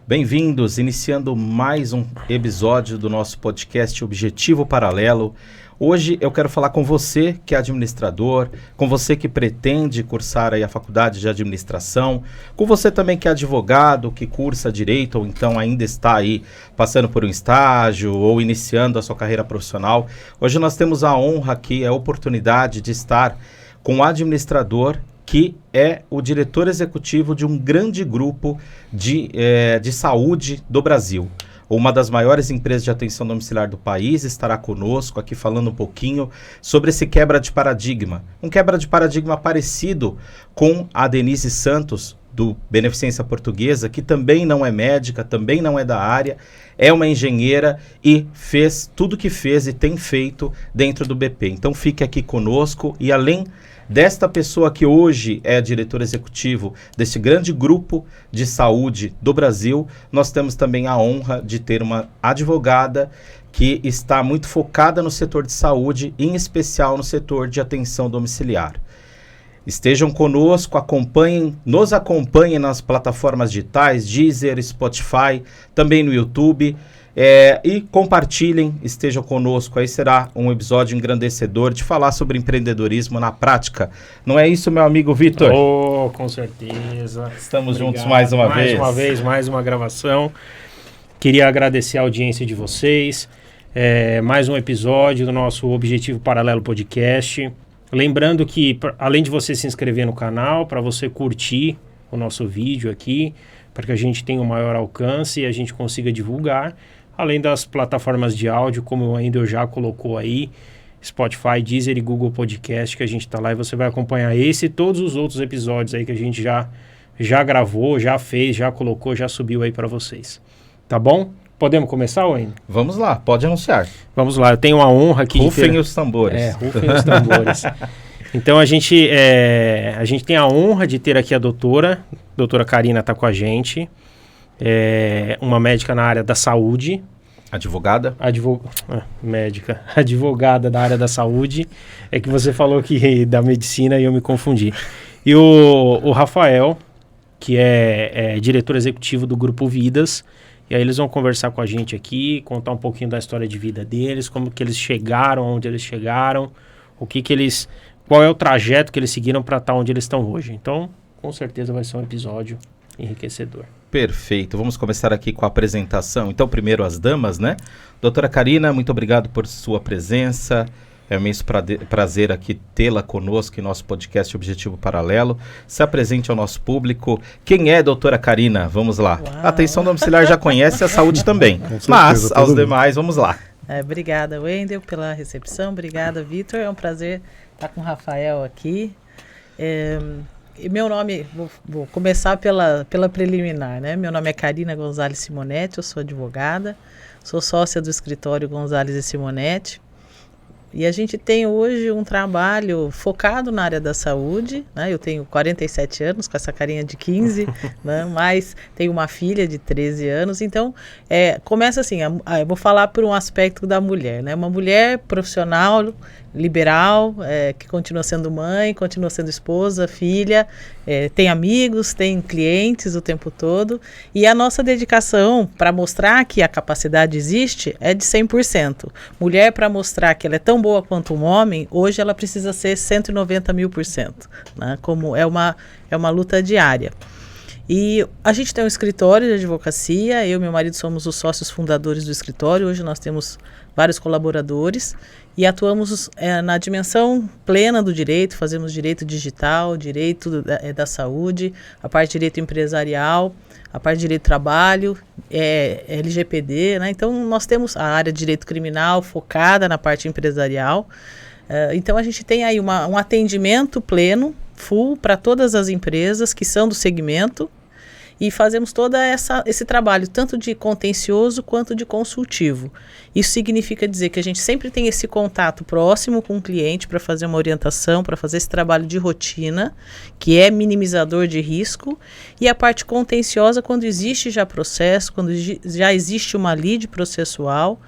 Bem-vindos, iniciando mais um episódio do nosso podcast Objetivo Paralelo. Hoje eu quero falar com você que é administrador, com você que pretende cursar aí a faculdade de administração, com você também que é advogado, que cursa direito ou então ainda está aí passando por um estágio ou iniciando a sua carreira profissional. Hoje nós temos a honra aqui, a oportunidade de estar com um administrador que é o diretor executivo de um grande grupo de saúde do Brasil. Uma das maiores empresas de atenção domiciliar do país estará conosco aqui falando um pouquinho sobre esse quebra de paradigma. Um quebra de paradigma parecido com a Denise Santos, do Beneficência Portuguesa, que também não é médica, também não é da área, é uma engenheira e fez tudo que fez e tem feito dentro do BP. Então fique aqui conosco e além desta pessoa que hoje é diretor executivo desse grande grupo de saúde do Brasil, nós temos também a honra de ter uma advogada que está muito focada no setor de saúde, em especial no setor de atenção domiciliar. Estejam conosco, nos acompanhem nas plataformas digitais, Deezer, Spotify, também no YouTube. E compartilhem, estejam conosco, aí será um episódio engrandecedor de falar sobre empreendedorismo na prática. Não é isso, meu amigo Vitor? Oh, com certeza. Estamos juntos mais uma vez. Mais uma gravação. Queria agradecer a audiência de vocês. Mais um episódio do nosso Objetivo Paralelo Podcast. Lembrando que, além de você se inscrever no canal, para você curtir o nosso vídeo aqui, para que a gente tenha um maior alcance e a gente consiga divulgar, além das plataformas de áudio, como ainda eu já colocou aí, Spotify, Deezer e Google Podcast, que a gente está lá e você vai acompanhar esse e todos os outros episódios aí que a gente já gravou, já fez, já colocou, já subiu aí para vocês. Tá bom? Podemos começar, Wayne? Vamos lá, pode anunciar. Vamos lá, eu tenho a honra aqui Rufem os tambores. Rufem os tambores. Então a gente tem a honra de ter aqui a doutora Karina está com a gente. Uma médica na área da saúde. Advogada? Médica. Advogada da área da saúde. É que você falou que da medicina e eu me confundi. E o Rafael, que é diretor executivo do Grupo Vidas. E aí eles vão conversar com a gente aqui, contar um pouquinho da história de vida deles, como que eles chegaram, onde eles chegaram, qual é o trajeto que eles seguiram para estar onde eles estão hoje. Então, com certeza vai ser um episódio enriquecedor. Perfeito, vamos começar aqui com a apresentação. Então, primeiro as damas, né? Doutora Karina, muito obrigado por sua presença. É um imenso prazer aqui tê-la conosco em nosso podcast Objetivo Paralelo. Se apresente ao nosso público. Quem é doutora Karina? Vamos lá. Uau. A atenção domiciliar já conhece, a saúde também. Mas, aos demais, vamos lá. Obrigada, Wendel, pela recepção. Obrigada, Vitor. É um prazer estar com o Rafael aqui. E meu nome, vou começar pela preliminar, né? Meu nome é Karina Gonzalez Simonetti, eu sou advogada, sou sócia do escritório Gonzalez e Simonetti. E a gente tem hoje um trabalho focado na área da saúde, né? Eu tenho 47 anos, com essa carinha de 15, né? Mas tenho uma filha de 13 anos. Então, começa assim, eu vou falar por um aspecto da mulher, né? Uma mulher profissional, liberal, que continua sendo mãe, continua sendo esposa, filha, tem amigos, tem clientes o tempo todo. E a nossa dedicação para mostrar que a capacidade existe é de 100%. Mulher, para mostrar que ela é tão boa quanto um homem, hoje ela precisa ser 190.000%, né? Como é uma luta diária. E a gente tem um escritório de advocacia, eu e meu marido somos os sócios fundadores do escritório, hoje nós temos vários colaboradores e atuamos na dimensão plena do direito, fazemos direito digital, direito da saúde, a parte de direito empresarial, a parte de direito do trabalho, LGPD, né? Então nós temos a área de direito criminal focada na parte empresarial. Então a gente tem aí um atendimento pleno, full, para todas as empresas que são do segmento e fazemos todo esse trabalho, tanto de contencioso quanto de consultivo. Isso significa dizer que a gente sempre tem esse contato próximo com o cliente para fazer uma orientação, para fazer esse trabalho de rotina, que é minimizador de risco, e a parte contenciosa quando existe já processo, quando já existe uma lide processual,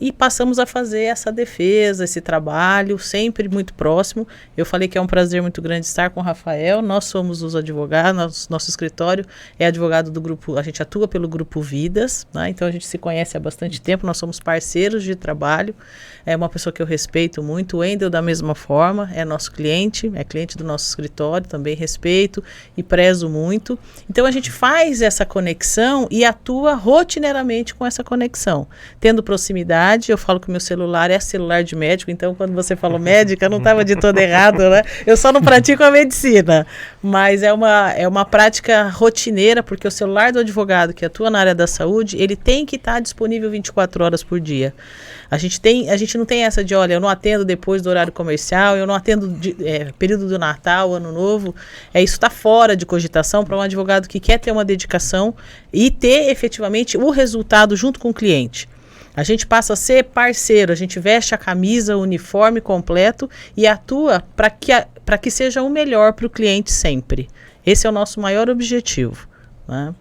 e passamos a fazer essa defesa, esse trabalho, sempre muito próximo. Eu falei que é um prazer muito grande estar com o Rafael, nós somos os advogados, nosso escritório é advogado do grupo, a gente atua pelo Grupo Vidas, né? Então a gente se conhece há bastante tempo, nós somos parceiros de trabalho, é uma pessoa que eu respeito muito, o Wendel da mesma forma, é nosso cliente, é cliente do nosso escritório, também respeito e prezo muito. Então a gente faz essa conexão e atua rotineiramente com essa conexão, tendo proximidade. Eu falo que o meu celular é celular de médico, então quando você falou médica, eu não estava de todo errado, né? Eu só não pratico a medicina, mas é uma prática rotineira, porque o celular do advogado que atua na área da saúde, ele tem que estar disponível 24 horas por dia. A gente não tem essa de, olha, eu não atendo depois do horário comercial, eu não atendo período do Natal, Ano Novo. Isso está fora de cogitação para um advogado que quer ter uma dedicação e ter efetivamente o resultado junto com o cliente. A gente passa a ser parceiro, a gente veste a camisa, o uniforme completo e atua para que seja o melhor para o cliente sempre. Esse é o nosso maior objetivo, né?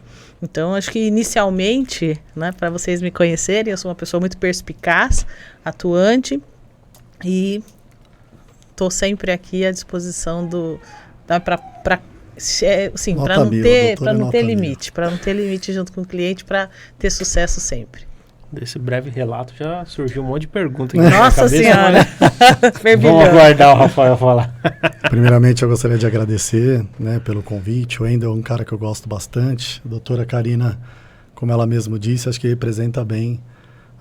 Então, acho que inicialmente, né, para vocês me conhecerem, eu sou uma pessoa muito perspicaz, atuante e estou sempre aqui à disposição para não ter limite junto com o cliente, para ter sucesso sempre. Desse breve relato já surgiu um monte de perguntas aqui. Nossa Senhora! Vamos aguardar o Rafael falar. Primeiramente, eu gostaria de agradecer, né, pelo convite. O Wendel é um cara que eu gosto bastante. A doutora Karina, como ela mesma disse, acho que representa bem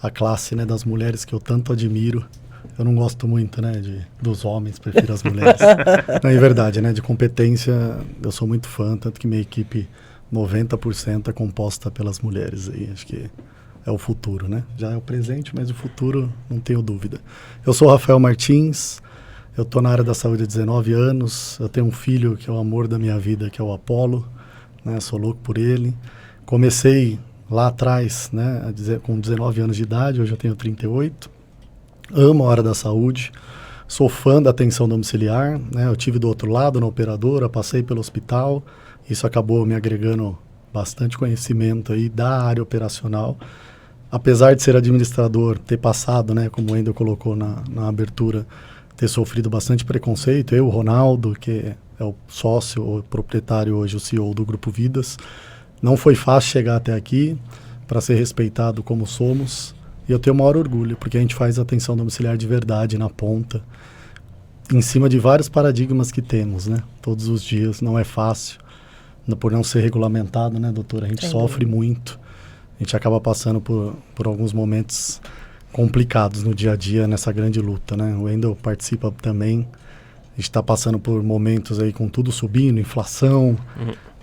a classe, né, das mulheres que eu tanto admiro. Eu não gosto muito, né, dos homens, prefiro as mulheres. Não, é verdade, né, de competência, eu sou muito fã, tanto que minha equipe, 90% é composta pelas mulheres. Aí, acho que é o futuro, né? Já é o presente, mas o futuro, não tenho dúvida. Eu sou o Rafael Martins, eu estou na área da saúde há 19 anos, eu tenho um filho que é o amor da minha vida, que é o Apolo, né? Sou louco por ele. Comecei lá atrás, né, com 19 anos de idade, hoje eu tenho 38. Amo a área da saúde, sou fã da atenção domiciliar, né? Eu tive do outro lado, na operadora, passei pelo hospital, isso acabou me agregando bastante conhecimento aí da área operacional. Apesar de ser administrador, ter passado, né, como o Wendel colocou na abertura, ter sofrido bastante preconceito, eu, o Ronaldo, que é o sócio, o proprietário hoje, o CEO do Grupo Vidas, não foi fácil chegar até aqui para ser respeitado como somos, e eu tenho o maior orgulho, porque a gente faz atenção domiciliar de verdade, na ponta, em cima de vários paradigmas que temos, né, todos os dias, não é fácil, por não ser regulamentado, né, doutora, a gente sofre muito. A gente acaba passando por alguns momentos complicados no dia a dia nessa grande luta, né? O Wendel participa também. A gente está passando por momentos aí com tudo subindo, inflação,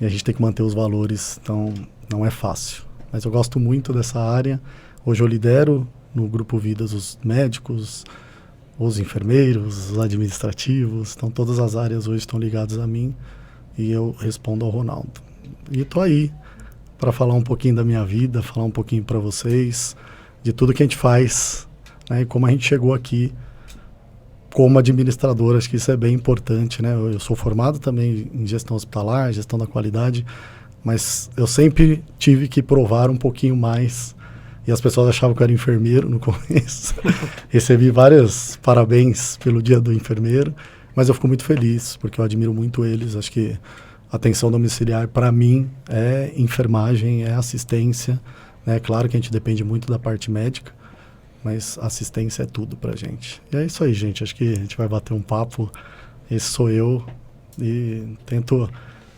e a gente tem que manter os valores, então não é fácil. Mas eu gosto muito dessa área. Hoje eu lidero no Grupo Vidas os médicos, os enfermeiros, os administrativos, então todas as áreas hoje estão ligadas a mim e eu respondo ao Ronaldo. E estou aí para falar um pouquinho da minha vida, falar um pouquinho para vocês de tudo que a gente faz, né, e como a gente chegou aqui como administrador. Acho que isso é bem importante, né? Eu sou formado também em gestão hospitalar, gestão da qualidade, mas eu sempre tive que provar um pouquinho mais e as pessoas achavam que eu era enfermeiro no começo. Recebi vários parabéns pelo dia do enfermeiro, mas eu fico muito feliz porque eu admiro muito eles. Acho que atenção domiciliar, para mim, é enfermagem, é assistência, né? Claro que a gente depende muito da parte médica, mas assistência é tudo pra gente. E é isso aí, gente. Acho que a gente vai bater um papo. Esse sou eu e tento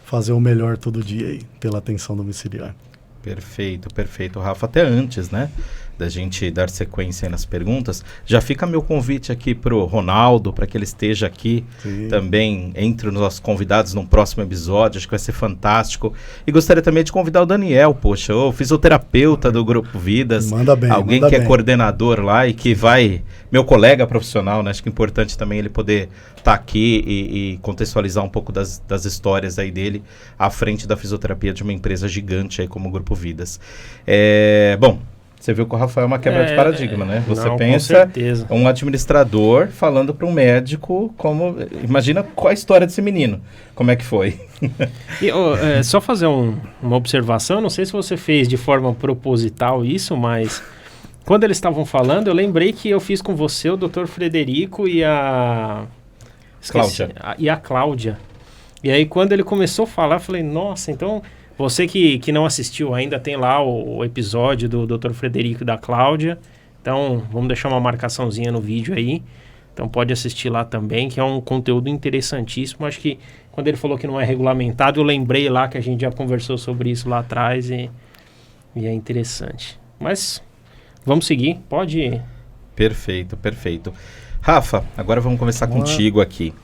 fazer o melhor todo dia aí, pela atenção domiciliar. Perfeito, perfeito, Rafa. Até antes, né, da gente dar sequência aí nas perguntas, já fica meu convite aqui pro Ronaldo, para que ele esteja aqui também entre os nossos convidados num próximo episódio. Acho que vai ser fantástico. E gostaria também de convidar o Daniel, poxa, o fisioterapeuta do Grupo Vidas. Manda bem, alguém que é coordenador lá e que vai, meu colega profissional, né? Acho que é importante também ele poder estar aqui e contextualizar um pouco das histórias aí dele à frente da fisioterapia de uma empresa gigante aí como o Grupo Vidas. Bom, você viu que o Rafael é uma quebra de paradigma, né? Você pensa um administrador falando para um médico como... Imagina qual a história desse menino. Como é que foi? E, só fazer uma observação, não sei se você fez de forma proposital isso, mas quando eles estavam falando, eu lembrei que eu fiz com você, o Dr. Frederico e a... Cláudia. E a Cláudia. E aí, quando ele começou a falar, eu falei, nossa, então... Você que não assistiu ainda, tem lá o episódio do Dr. Frederico e da Cláudia. Então, vamos deixar uma marcaçãozinha no vídeo aí. Então, pode assistir lá também, que é um conteúdo interessantíssimo. Acho que quando ele falou que não é regulamentado, eu lembrei lá que a gente já conversou sobre isso lá atrás e é interessante. Mas, vamos seguir. Pode ir. Perfeito, perfeito. Rafa, agora vamos começar contigo aqui.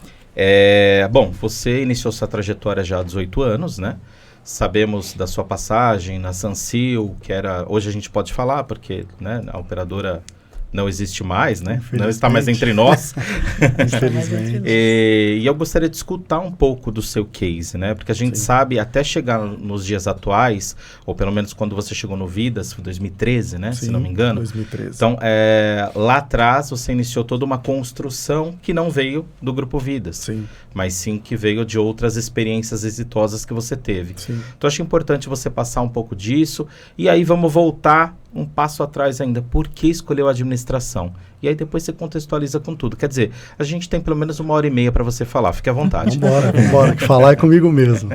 Bom, você iniciou sua trajetória já há 18 anos, né? Sabemos da sua passagem na Sansil, que era... Hoje a gente pode falar, porque, né, a operadora não existe mais, né? Não está mais entre nós. Infelizmente. E eu gostaria de escutar um pouco do seu case, né? Porque a gente sabe, até chegar nos dias atuais, ou pelo menos quando você chegou no Vidas, foi 2013, né? Sim, se não me engano. 2013. Então, lá atrás você iniciou toda uma construção que não veio do Grupo Vidas. Sim. Mas sim que veio de outras experiências exitosas que você teve. Sim. Então, acho importante você passar um pouco disso. E aí vamos voltar um passo atrás ainda. Por que escolheu a administração? E aí depois você contextualiza com tudo. Quer dizer, a gente tem pelo menos 1h30 para você falar. Fique à vontade. Vambora, que falar é comigo mesmo.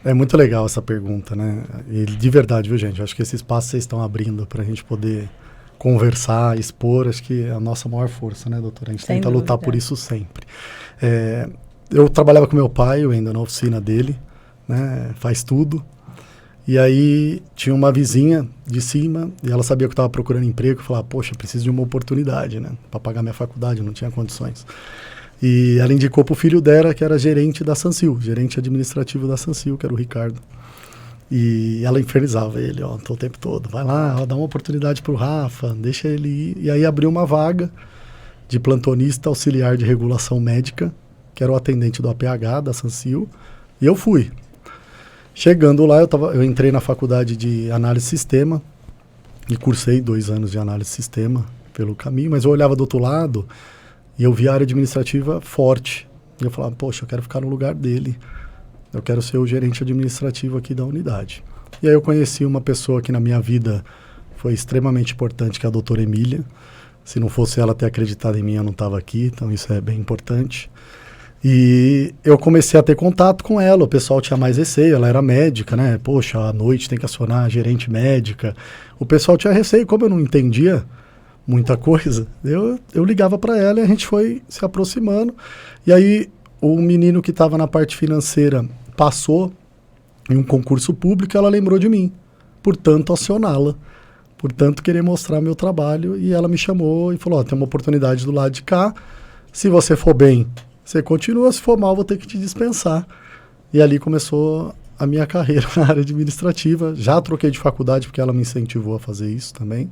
É muito legal essa pergunta, né? E de verdade, viu, gente? Eu acho que esse espaço vocês estão abrindo para a gente poder conversar, expor. Acho que é a nossa maior força, né, doutora? A gente tenta lutar por isso sempre. Eu trabalhava com meu pai, eu ainda na oficina dele, né? Faz tudo. E aí tinha uma vizinha de cima e ela sabia que eu estava procurando emprego e falava, poxa, preciso de uma oportunidade, né? Para pagar minha faculdade, eu não tinha condições. E ela indicou para o filho dela, que era gerente da Sansil, gerente administrativo da Sansil, que era o Ricardo. E ela infernizava ele, o tempo todo. Vai lá, dá uma oportunidade para o Rafa, deixa ele ir. E aí abriu uma vaga de plantonista auxiliar de regulação médica, que era o atendente do APH, da Sansil, e eu fui. Chegando lá, eu entrei na faculdade de análise de sistema e cursei 2 anos de análise de sistema pelo caminho, mas eu olhava do outro lado e eu via a área administrativa forte. E eu falava, poxa, eu quero ficar no lugar dele, eu quero ser o gerente administrativo aqui da unidade. E aí eu conheci uma pessoa que na minha vida foi extremamente importante, que é a doutora Emília. Se não fosse ela ter acreditado em mim, eu não estava aqui, então isso é bem importante. E eu comecei a ter contato com ela, o pessoal tinha mais receio, ela era médica, né? Poxa, à noite tem que acionar a gerente médica. O pessoal tinha receio, como eu não entendia muita coisa, eu ligava para ela e a gente foi se aproximando. E aí o menino que estava na parte financeira passou em um concurso público e ela lembrou de mim, portanto acioná-la, portanto querer mostrar meu trabalho. E ela me chamou e falou, tem uma oportunidade do lado de cá, se você for bem... Você continua, se for mal, vou ter que te dispensar. E ali começou a minha carreira na área administrativa. Já troquei de faculdade, porque ela me incentivou a fazer isso também.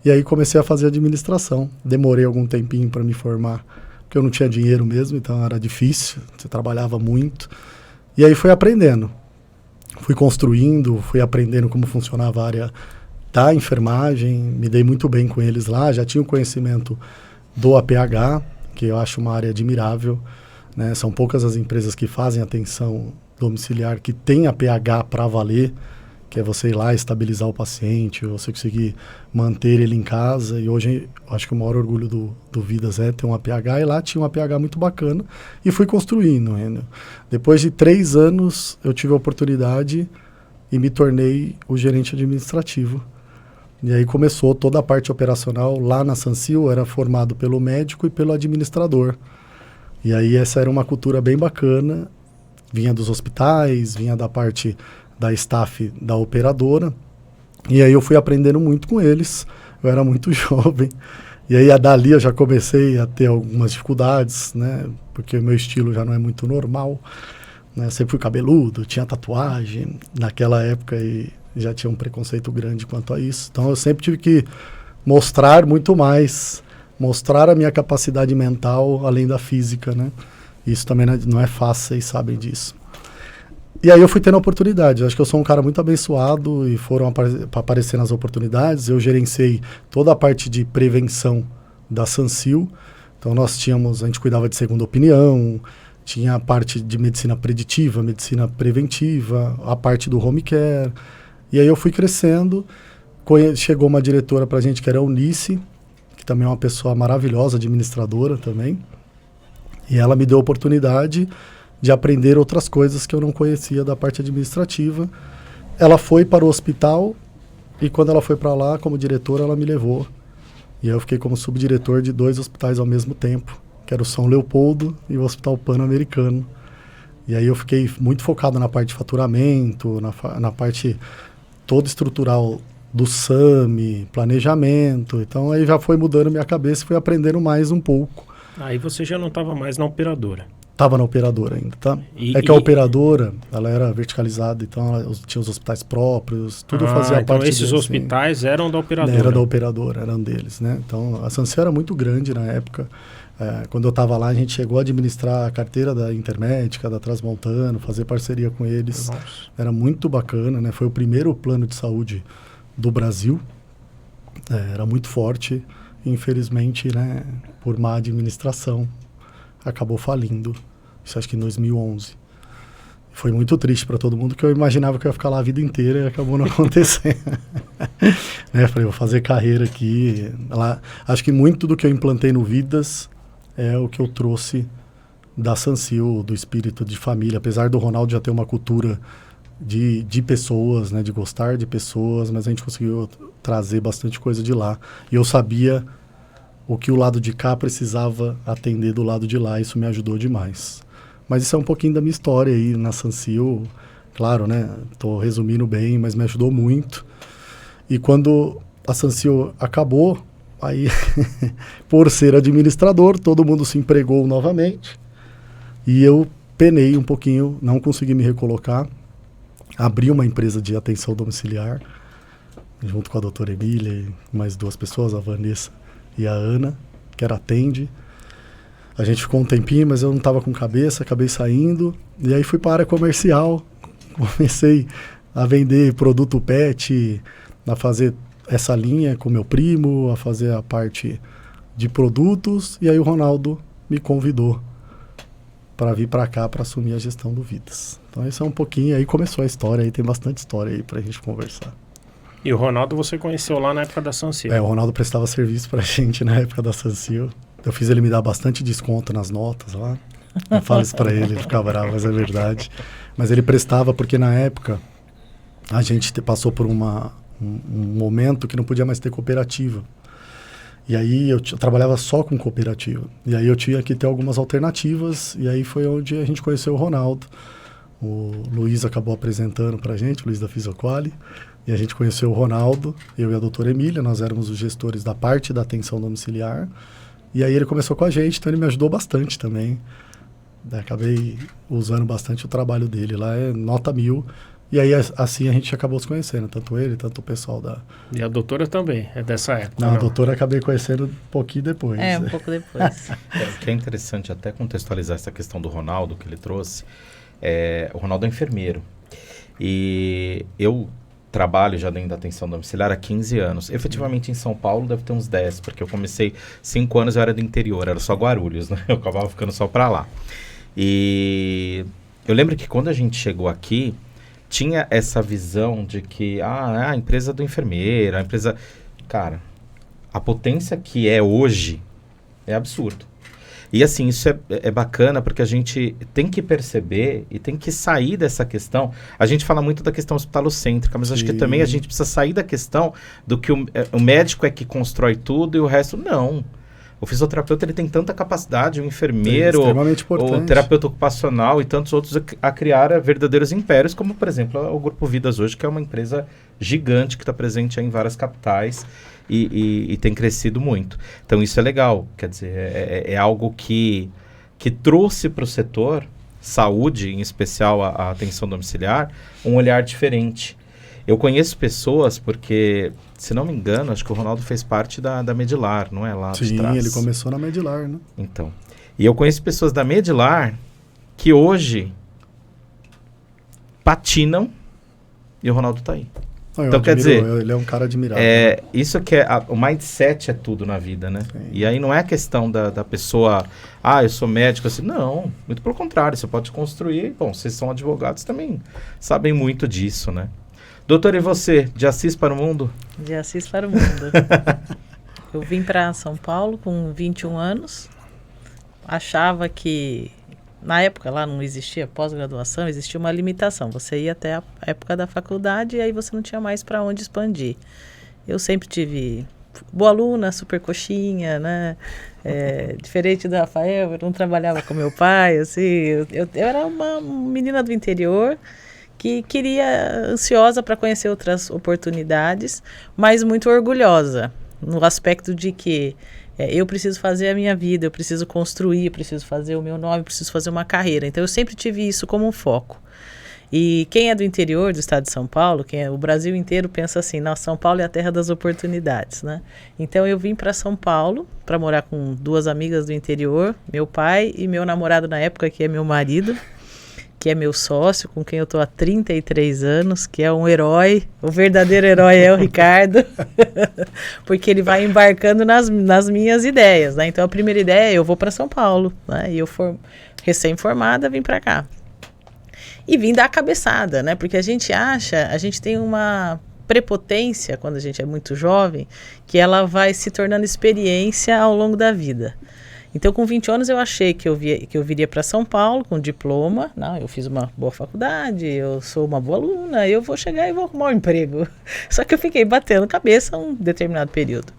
E aí comecei a fazer administração. Demorei algum tempinho para me formar, porque eu não tinha dinheiro mesmo, então era difícil. Você trabalhava muito. E aí fui aprendendo. Fui construindo, fui aprendendo como funcionava a área da enfermagem. Me dei muito bem com eles lá. Já tinha o conhecimento do APH, que eu acho uma área admirável, né? São poucas as empresas que fazem atenção domiciliar que tem a APH para valer, que é você ir lá estabilizar o paciente, você conseguir manter ele em casa. E hoje, acho que o maior orgulho do Vidas é ter um APH, e lá tinha um APH muito bacana, e fui construindo. Né? Depois de 3 anos, eu tive a oportunidade e me tornei o gerente administrativo. E aí começou toda a parte operacional. Lá na Sansil era formado pelo médico e pelo administrador. E aí essa era uma cultura bem bacana. Vinha dos hospitais, vinha da parte da staff da operadora. E aí eu fui aprendendo muito com eles. Eu era muito jovem. E aí dali eu já comecei a ter algumas dificuldades, né? Porque o meu estilo já não é muito normal. Né? Eu sempre fui cabeludo, tinha tatuagem naquela época e já tinha um preconceito grande quanto a isso. Então eu sempre tive que mostrar muito mais, mostrar a minha capacidade mental além da física, né? Isso também não é fácil, vocês sabem disso. E aí eu fui tendo oportunidades. Acho que eu sou um cara muito abençoado e foram aparecendo as oportunidades. Eu gerenciei toda a parte de prevenção da Sansil. Então a gente cuidava de segunda opinião, tinha a parte de medicina preditiva, medicina preventiva, a parte do home care. E aí eu fui crescendo. chegou uma diretora para a gente que era a Eunice, que também é uma pessoa maravilhosa, administradora também. E ela me deu a oportunidade de aprender outras coisas que eu não conhecia da parte administrativa. Ela foi para o hospital e quando ela foi para lá, como diretora, ela me levou. E aí eu fiquei como subdiretor de 2 hospitais ao mesmo tempo, que era o São Leopoldo e o Hospital Pan-Americano. E aí eu fiquei muito focado na parte de faturamento, na parte toda estrutural do SAMI, planejamento. Então aí já foi mudando minha cabeça e fui aprendendo mais um pouco. Aí você já não estava mais na operadora. Estava na operadora ainda, tá? A operadora, ela era verticalizada, então ela tinha os hospitais próprios, tudo fazia então parte esses deles, hospitais eram da operadora? Era da operadora, eram deles, né? Então a Sancil era muito grande na época. Quando eu estava lá, a gente chegou a administrar a carteira da Intermédica, da Transmontano, fazer parceria com eles. Nossa. Era muito bacana, né? Foi o primeiro plano de saúde do Brasil. Era muito forte. Infelizmente, né, por má administração, acabou falindo. Isso acho que em 2011. Foi muito triste para todo mundo, que eu imaginava que eu ia ficar lá a vida inteira e acabou não acontecendo. Né, falei, vou fazer carreira aqui. Lá, acho que muito do que eu implantei no Vidas é o que eu trouxe da Sancil, do espírito de família. Apesar do Ronaldo já ter uma cultura de pessoas, né, de gostar de pessoas, mas a gente conseguiu trazer bastante coisa de lá. E eu sabia o que o lado de cá precisava atender do lado de lá, isso me ajudou demais. Mas isso é um pouquinho da minha história aí na Sancil, claro, né? Estou resumindo bem, mas me ajudou muito. E quando a Sancil acabou, aí, por ser administrador, todo mundo se empregou novamente. E eu penei um pouquinho, não consegui me recolocar. Abri uma empresa de atenção domiciliar, junto com a doutora Emília e mais 2 pessoas, a Vanessa e a Ana, que era Atende. A gente ficou um tempinho, mas eu não estava com cabeça, acabei saindo. E aí fui para a área comercial, comecei a vender produto pet, a fazer essa linha com meu primo, a fazer a parte de produtos. E aí o Ronaldo me convidou para vir para cá para assumir a gestão do Vidas. Então isso é um pouquinho, aí começou a história, aí tem bastante história aí para a gente conversar. E o Ronaldo você conheceu lá na época da Sancil? O Ronaldo prestava serviço para a gente na época da Sancil. Eu fiz ele me dar bastante desconto nas notas lá. Eu falo isso para ele fica bravo, mas é verdade. Mas ele prestava porque na época a gente passou por um momento que não podia mais ter cooperativa. E aí eu trabalhava só com cooperativa. E aí eu tinha que ter algumas alternativas. E aí foi onde a gente conheceu o Ronaldo. O Luiz acabou apresentando para a gente, o Luiz da Fisioquali. E a gente conheceu o Ronaldo, eu e a doutora Emília. Nós éramos os gestores da parte da atenção domiciliar. E aí ele começou com a gente, então ele me ajudou bastante também. Acabei usando bastante o trabalho dele lá, é nota 1000. E aí assim a gente acabou se conhecendo, tanto ele, tanto o pessoal da... E a doutora também, é dessa época? Não, a doutora acabei conhecendo um pouquinho depois. Um pouco depois. O que é interessante até contextualizar essa questão do Ronaldo que ele trouxe. O Ronaldo é enfermeiro. E eu trabalho já dentro da atenção domiciliar há 15 anos. Efetivamente em São Paulo deve ter uns 10, porque eu comecei 5 anos, eu era do interior, era só Guarulhos, né? Eu acabava ficando só pra lá. E eu lembro que quando a gente chegou aqui, tinha essa visão de que a empresa do enfermeiro, a empresa... Cara, a potência que é hoje é absurdo. E assim, isso é bacana porque a gente tem que perceber e tem que sair dessa questão. A gente fala muito da questão hospitalocêntrica, mas acho que também a gente precisa sair da questão do que o médico é que constrói tudo e o resto não. O fisioterapeuta ele tem tanta capacidade, o enfermeiro, o terapeuta ocupacional e tantos outros a criar verdadeiros impérios, como por exemplo o Grupo Vidas hoje, que é uma empresa gigante que está presente em várias capitais e tem crescido muito. Então isso é legal, quer dizer, é algo que trouxe para o setor saúde, em especial a atenção domiciliar, um olhar diferente. Eu conheço pessoas porque, se não me engano, acho que o Ronaldo fez parte da Medilar, não é? Lá de trás. Sim, ele começou na Medilar, né? Então. E eu conheço pessoas da Medilar que hoje patinam e o Ronaldo está aí. Então, quer dizer, ele é um cara admirável. Isso que o mindset é tudo na vida, né? Sim. E aí não é questão da pessoa, eu sou médico, assim, não, muito pelo contrário, você pode construir, bom, vocês são advogados também, sabem muito disso, né? Doutor, e você, de Assis para o mundo? De Assis para o mundo. Eu vim para São Paulo com 21 anos. Achava que, na época lá não existia pós-graduação, existia uma limitação. Você ia até a época da faculdade e aí você não tinha mais para onde expandir. Eu sempre tive boa aluna, super coxinha, né? Diferente do Rafael, eu não trabalhava com meu pai, assim. Eu era uma menina do interior que queria, ansiosa para conhecer outras oportunidades, mas muito orgulhosa, no aspecto de que eu preciso fazer a minha vida, eu preciso construir, eu preciso fazer o meu nome, eu preciso fazer uma carreira. Então eu sempre tive isso como um foco. E quem é do interior do estado de São Paulo, o Brasil inteiro pensa assim, nossa, São Paulo é a terra das oportunidades, né? Então eu vim para São Paulo para morar com 2 amigas do interior, meu pai e meu namorado na época, que é meu marido, que é meu sócio, com quem eu estou há 33 anos, que é um herói, o verdadeiro herói é o Ricardo, porque ele vai embarcando nas minhas ideias, né? Então a primeira ideia é eu vou para São Paulo, né? E eu recém-formada vim para cá. E vim dar a cabeçada, né? Porque a gente tem uma prepotência quando a gente é muito jovem, que ela vai se tornando experiência ao longo da vida. Então, com 20 anos, eu achei que eu viria para São Paulo com diploma. Não, eu fiz uma boa faculdade, eu sou uma boa aluna, eu vou chegar e vou arrumar um emprego. Só que eu fiquei batendo cabeça um determinado período.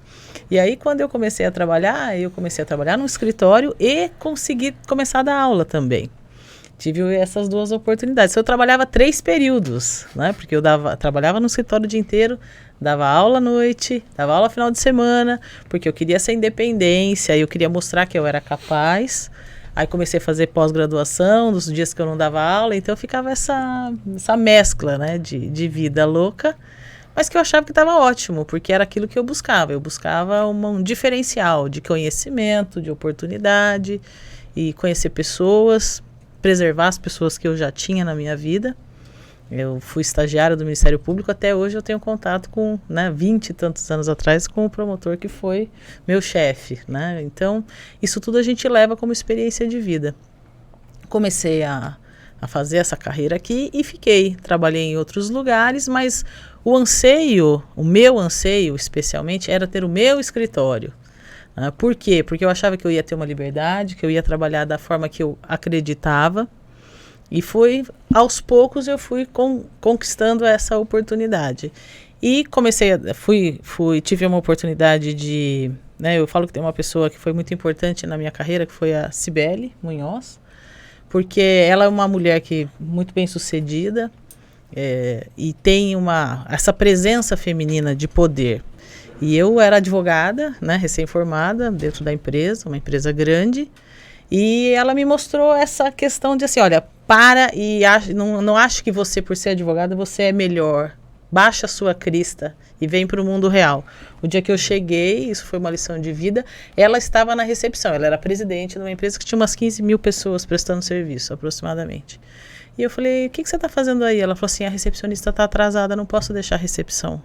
E aí, quando eu comecei a trabalhar num escritório e consegui começar a dar aula também. Tive essas 2 oportunidades. Eu trabalhava 3 períodos, né? Porque eu trabalhava no escritório o dia inteiro, dava aula à noite, dava aula final de semana, porque eu queria essa independência, eu queria mostrar que eu era capaz. Aí comecei a fazer pós-graduação, nos dias que eu não dava aula, então ficava essa mescla, né, de vida louca, mas que eu achava que estava ótimo, porque era aquilo que eu buscava. Eu buscava um diferencial de conhecimento, de oportunidade, e conhecer pessoas, preservar as pessoas que eu já tinha na minha vida. Eu fui estagiária do Ministério Público, até hoje eu tenho contato com, 20 e tantos anos atrás, com o promotor que foi meu chefe, né? Então, isso tudo a gente leva como experiência de vida. Comecei a fazer essa carreira aqui e trabalhei em outros lugares, mas o meu anseio especialmente, era ter o meu escritório. Por quê? Porque eu achava que eu ia ter uma liberdade, que eu ia trabalhar da forma que eu acreditava. E aos poucos eu fui conquistando essa oportunidade. E tive uma oportunidade de, eu falo que tem uma pessoa que foi muito importante na minha carreira, que foi a Cibele Munhoz, porque ela é uma mulher muito bem sucedida, e tem essa presença feminina de poder. E eu era advogada, recém-formada, dentro da empresa, uma empresa grande, e ela me mostrou essa questão de assim, olha, não acho que você, por ser advogada, você é melhor. Baixa a sua crista e vem para o mundo real. O dia que eu cheguei, isso foi uma lição de vida, ela estava na recepção, ela era presidente de uma empresa que tinha umas 15 mil pessoas prestando serviço, aproximadamente. E eu falei, o que você está fazendo aí? Ela falou assim, a recepcionista está atrasada, não posso deixar a recepção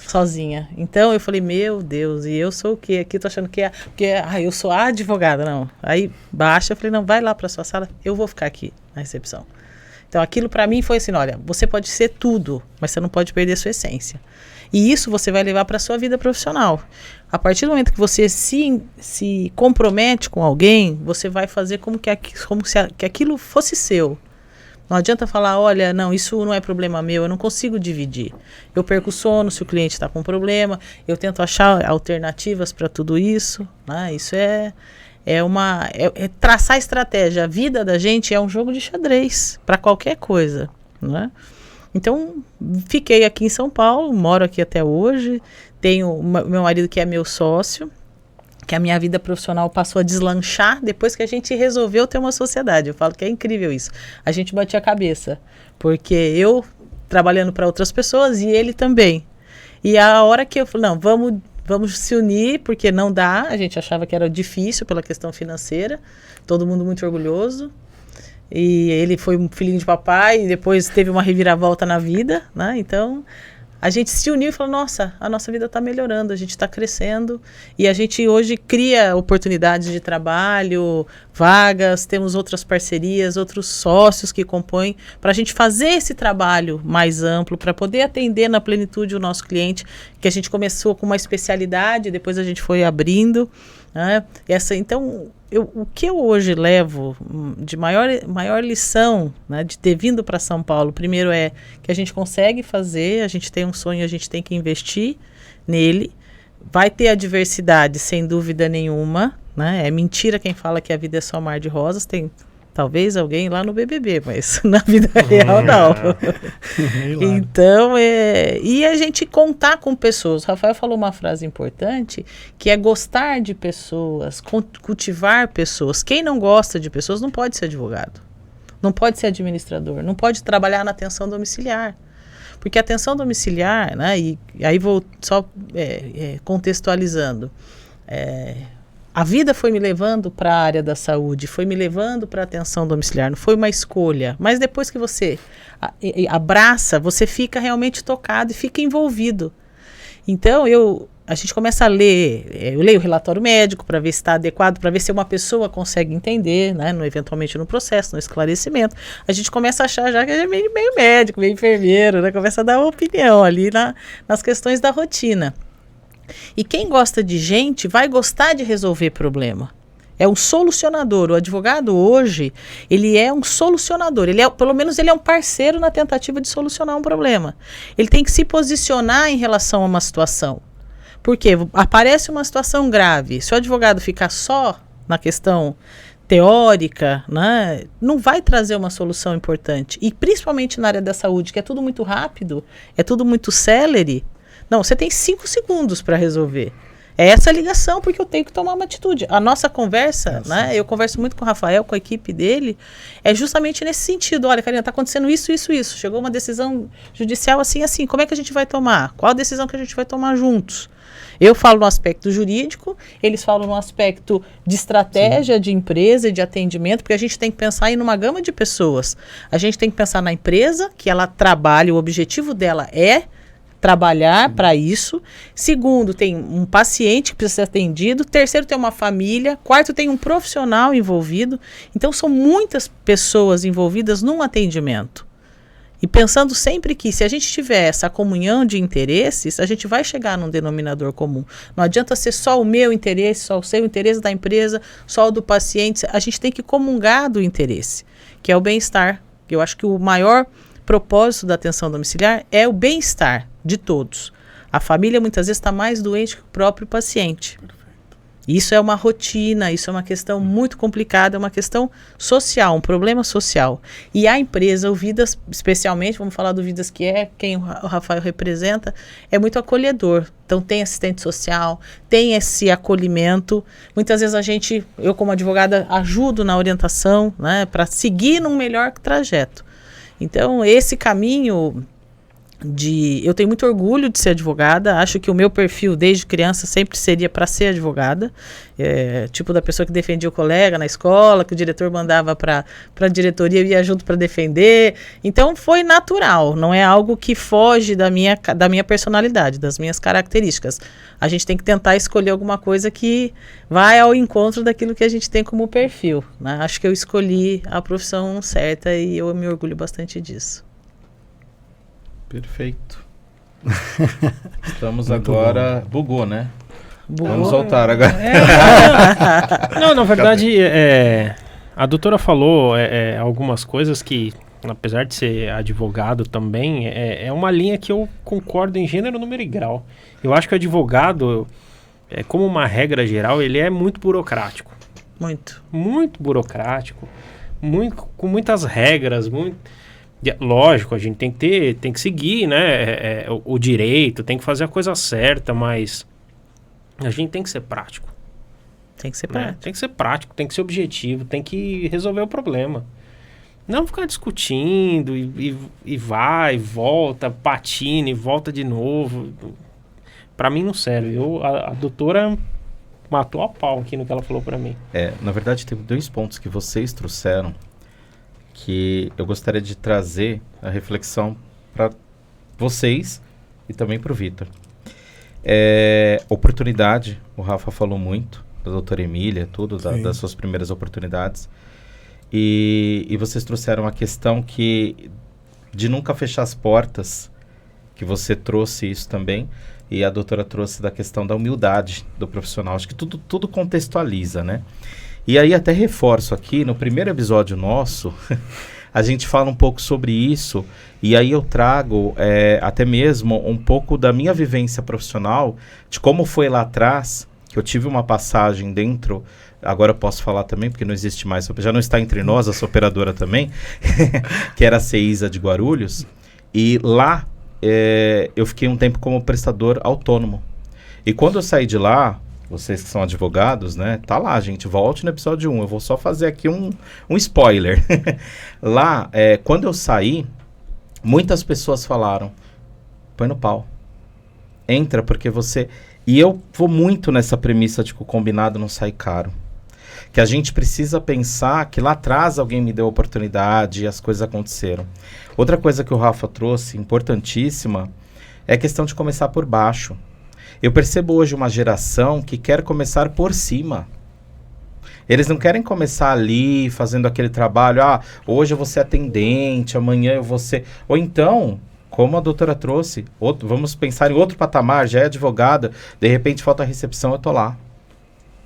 sozinha. Então eu falei, meu Deus, e eu sou o quê? Aqui tô achando que eu sou a advogada, não. Aí baixa, eu falei, não, vai lá para sua sala, eu vou ficar aqui na recepção. Então aquilo para mim foi assim, olha, você pode ser tudo, mas você não pode perder sua essência. E isso você vai levar para sua vida profissional. A partir do momento que você se compromete com alguém, você vai fazer como se aquilo fosse seu. Não adianta falar, olha, não, isso não é problema meu, eu não consigo dividir. Eu perco o sono se o cliente está com problema, eu tento achar alternativas para tudo isso, né? Isso é traçar estratégia. A vida da gente é um jogo de xadrez para qualquer coisa, né? Então, fiquei aqui em São Paulo, moro aqui até hoje, tenho meu marido que é meu sócio, que a minha vida profissional passou a deslanchar depois que a gente resolveu ter uma sociedade. Eu falo que é incrível isso. A gente batia a cabeça, porque eu trabalhando para outras pessoas e ele também. E a hora que eu falei, não, vamos se unir, porque não dá, a gente achava que era difícil pela questão financeira, todo mundo muito orgulhoso. E ele foi um filhinho de papai e depois teve uma reviravolta na vida, né? Então, a gente se uniu e falou, nossa, a nossa vida está melhorando, a gente está crescendo e a gente hoje cria oportunidades de trabalho, vagas, temos outras parcerias, outros sócios que compõem para a gente fazer esse trabalho mais amplo, para poder atender na plenitude o nosso cliente, que a gente começou com uma especialidade, depois a gente foi abrindo, né? Então, o que eu hoje levo de maior lição, né, de ter vindo para São Paulo, primeiro é que a gente consegue fazer, a gente tem um sonho, a gente tem que investir nele, vai ter adversidade, sem dúvida nenhuma, né? É mentira quem fala que a vida é só mar de rosas, tem talvez alguém lá no BBB, mas na vida real não. Então, e a gente contar com pessoas. O Rafael falou uma frase importante, que é gostar de pessoas, cultivar pessoas. Quem não gosta de pessoas não pode ser advogado, não pode ser administrador, não pode trabalhar na atenção domiciliar. Porque a atenção domiciliar, né, e aí vou só contextualizando, a vida foi me levando para a área da saúde, foi me levando para a atenção domiciliar, não foi uma escolha. Mas depois que você abraça, você fica realmente tocado e fica envolvido. Então, a gente começa a ler, eu leio o relatório médico para ver se está adequado, para ver se uma pessoa consegue entender, né, eventualmente no processo, no esclarecimento. A gente começa a achar já que é meio médico, meio enfermeiro, né, começa a dar uma opinião ali nas questões da rotina. E quem gosta de gente vai gostar de resolver problema. É um solucionador. O advogado hoje, ele é um solucionador. Pelo menos ele é um parceiro na tentativa de solucionar um problema. Ele tem que se posicionar em relação a uma situação. Porque aparece uma situação grave. Se o advogado ficar só na questão teórica, né, não vai trazer uma solução importante. E principalmente na área da saúde, que é tudo muito rápido, é tudo muito célere. Não, você tem 5 segundos para resolver. É essa ligação, porque eu tenho que tomar uma atitude. A nossa conversa, né, eu converso muito com o Rafael, com a equipe dele, é justamente nesse sentido. Olha, Karina, está acontecendo isso. Chegou uma decisão judicial assim. Como é que a gente vai tomar? Qual a decisão que a gente vai tomar juntos? Eu falo no aspecto jurídico, eles falam no aspecto de estratégia, de empresa e de atendimento, porque a gente tem que pensar em uma gama de pessoas. A gente tem que pensar na empresa, que ela trabalha, o objetivo dela é trabalhar para isso. Segundo, tem um paciente que precisa ser atendido. Terceiro, tem uma família. Quarto, tem um profissional envolvido. Então, são muitas pessoas envolvidas num atendimento. E pensando sempre que, se a gente tiver essa comunhão de interesses, a gente vai chegar num denominador comum. Não adianta ser só o meu interesse, só o seu interesse da empresa, só o do paciente. A gente tem que comungar do interesse, que é o bem-estar. Eu acho que o maior propósito da atenção domiciliar é o bem-estar de todos. A família muitas vezes está mais doente que o próprio paciente. Perfeito. Isso é uma rotina, isso é uma questão muito complicada, é uma questão social, um problema social. E a empresa, o Vidas, especialmente, vamos falar do Vidas, que é quem o Rafael representa, é muito acolhedor. Então tem assistente social, tem esse acolhimento. Muitas vezes eu como advogada, ajudo na orientação, né, para seguir num melhor trajeto. Então, esse caminho eu tenho muito orgulho de ser advogada, acho que o meu perfil desde criança sempre seria para ser advogada, tipo da pessoa que defendia o colega na escola, que o diretor mandava para a diretoria e ia junto para defender. Então, foi natural, não é algo que foge da minha personalidade, das minhas características. A gente tem que tentar escolher alguma coisa que vai ao encontro daquilo que a gente tem como perfil, né? Acho que eu escolhi a profissão certa e eu me orgulho bastante disso. Perfeito. Estamos agora... Bom. Bugou, né? Bugou. Vamos voltar agora. Não, na verdade, a doutora falou algumas coisas que, apesar de ser advogado também, é uma linha que eu concordo em gênero, número e grau. Eu acho que o advogado, como uma regra geral, ele é muito burocrático. Muito. Muito burocrático. Com muitas regras, lógico, a gente tem que seguir, né, o direito, tem que fazer a coisa certa, mas a gente tem que ser prático. Tem que ser prático. Né? Tem que ser prático, tem que ser objetivo, tem que resolver o problema. Não ficar discutindo e vai, volta, patina e volta de novo. Pra mim não serve. A doutora matou a pau aqui no que ela falou pra mim. Na verdade, tem 2 pontos que vocês trouxeram que eu gostaria de trazer a reflexão para vocês e também para o Vitor. Oportunidade, o Rafa falou muito, da doutora Emília, tudo, das suas primeiras oportunidades. E vocês trouxeram a questão de nunca fechar as portas, que você trouxe isso também, e a doutora trouxe da questão da humildade do profissional. Acho que tudo contextualiza, né? E aí até reforço aqui, no primeiro episódio nosso, a gente fala um pouco sobre isso, e aí eu trago até mesmo um pouco da minha vivência profissional, de como foi lá atrás, que eu tive uma passagem dentro, agora eu posso falar também, porque não existe mais, já não está entre nós, essa operadora também, que era a CEISA de Guarulhos, e lá eu fiquei um tempo como prestador autônomo. E quando eu saí de lá, vocês que são advogados, né? Tá lá, gente, volte no episódio 1, eu vou só fazer aqui um spoiler. Lá, quando eu saí, muitas pessoas falaram, põe no pau, entra porque você... E eu vou muito nessa premissa de que o combinado não sai caro. Que a gente precisa pensar que lá atrás alguém me deu oportunidade e as coisas aconteceram. Outra coisa que o Rafa trouxe, importantíssima, é a questão de começar por baixo. Eu percebo hoje uma geração que quer começar por cima. Eles não querem começar ali fazendo aquele trabalho, hoje eu vou ser atendente, amanhã eu vou ser... Ou então, como a doutora trouxe, vamos pensar em outro patamar, já é advogada, de repente falta a recepção, eu tô lá.